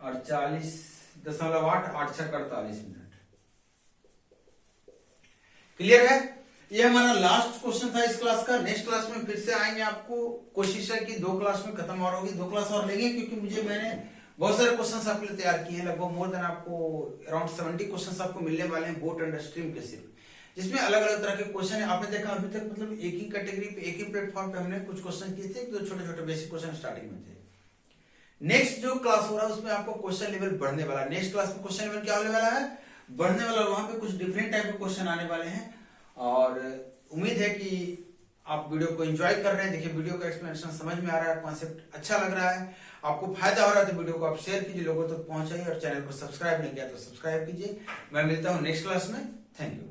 और 40.8, 8 6 48 मिनट। क्लियर है? ये हमारा लास्ट क्वेश्चन था इस क्लास का। नेक्स्ट क्लास में फिर से आएंगे। आपको कोशिश है कि 2 क्लास में खत्म और होगी, 2 क्लास और लेंगे, क्योंकि मैंने बहुत सारे क्वेश्चंस आपके लिए तैयार किए हैं। लगभग मोर देन आपको अराउंड 70 क्वेश्चंस आपको मिलने वाले हैं बोट एंड स्ट्रीम के सिर्फ, जिसमें अलग अलग तरह के क्वेश्चन है। आपने देखा अभी तक मतलब एक ही कैटेगरी पे एक ही प्लेटफॉर्म पे हमने कुछ क्वेश्चन किए थे, जो छोटे छोटे बेसिक क्वेश्चन स्टार्टिंग में थे। नेक्स्ट जो क्लास हो रहा है उसमें आपको क्वेश्चन लेवल बढ़ने वाला है। नेक्स्ट क्लास में क्वेश्चन लेवल क्या होने वाला है? बढ़ने वाला। वहां पे कुछ डिफरेंट टाइप के क्वेश्चन आने वाले हैं और उम्मीद है कि आप वीडियो को एंजॉय कर रहे हैं। देखिए वीडियो का एक्सप्लेनेशन समझ में आ रहा है, कॉन्सेप्ट अच्छा लग रहा है, आपको फायदा हो रहा है तो वीडियो को आप शेयर कीजिए, लोगों तक पहुंचाइए और चैनल को सब्सक्राइब नहीं किया तो सब्सक्राइब कीजिए। मैं मिलता हूं नेक्स्ट क्लास में। Thank you.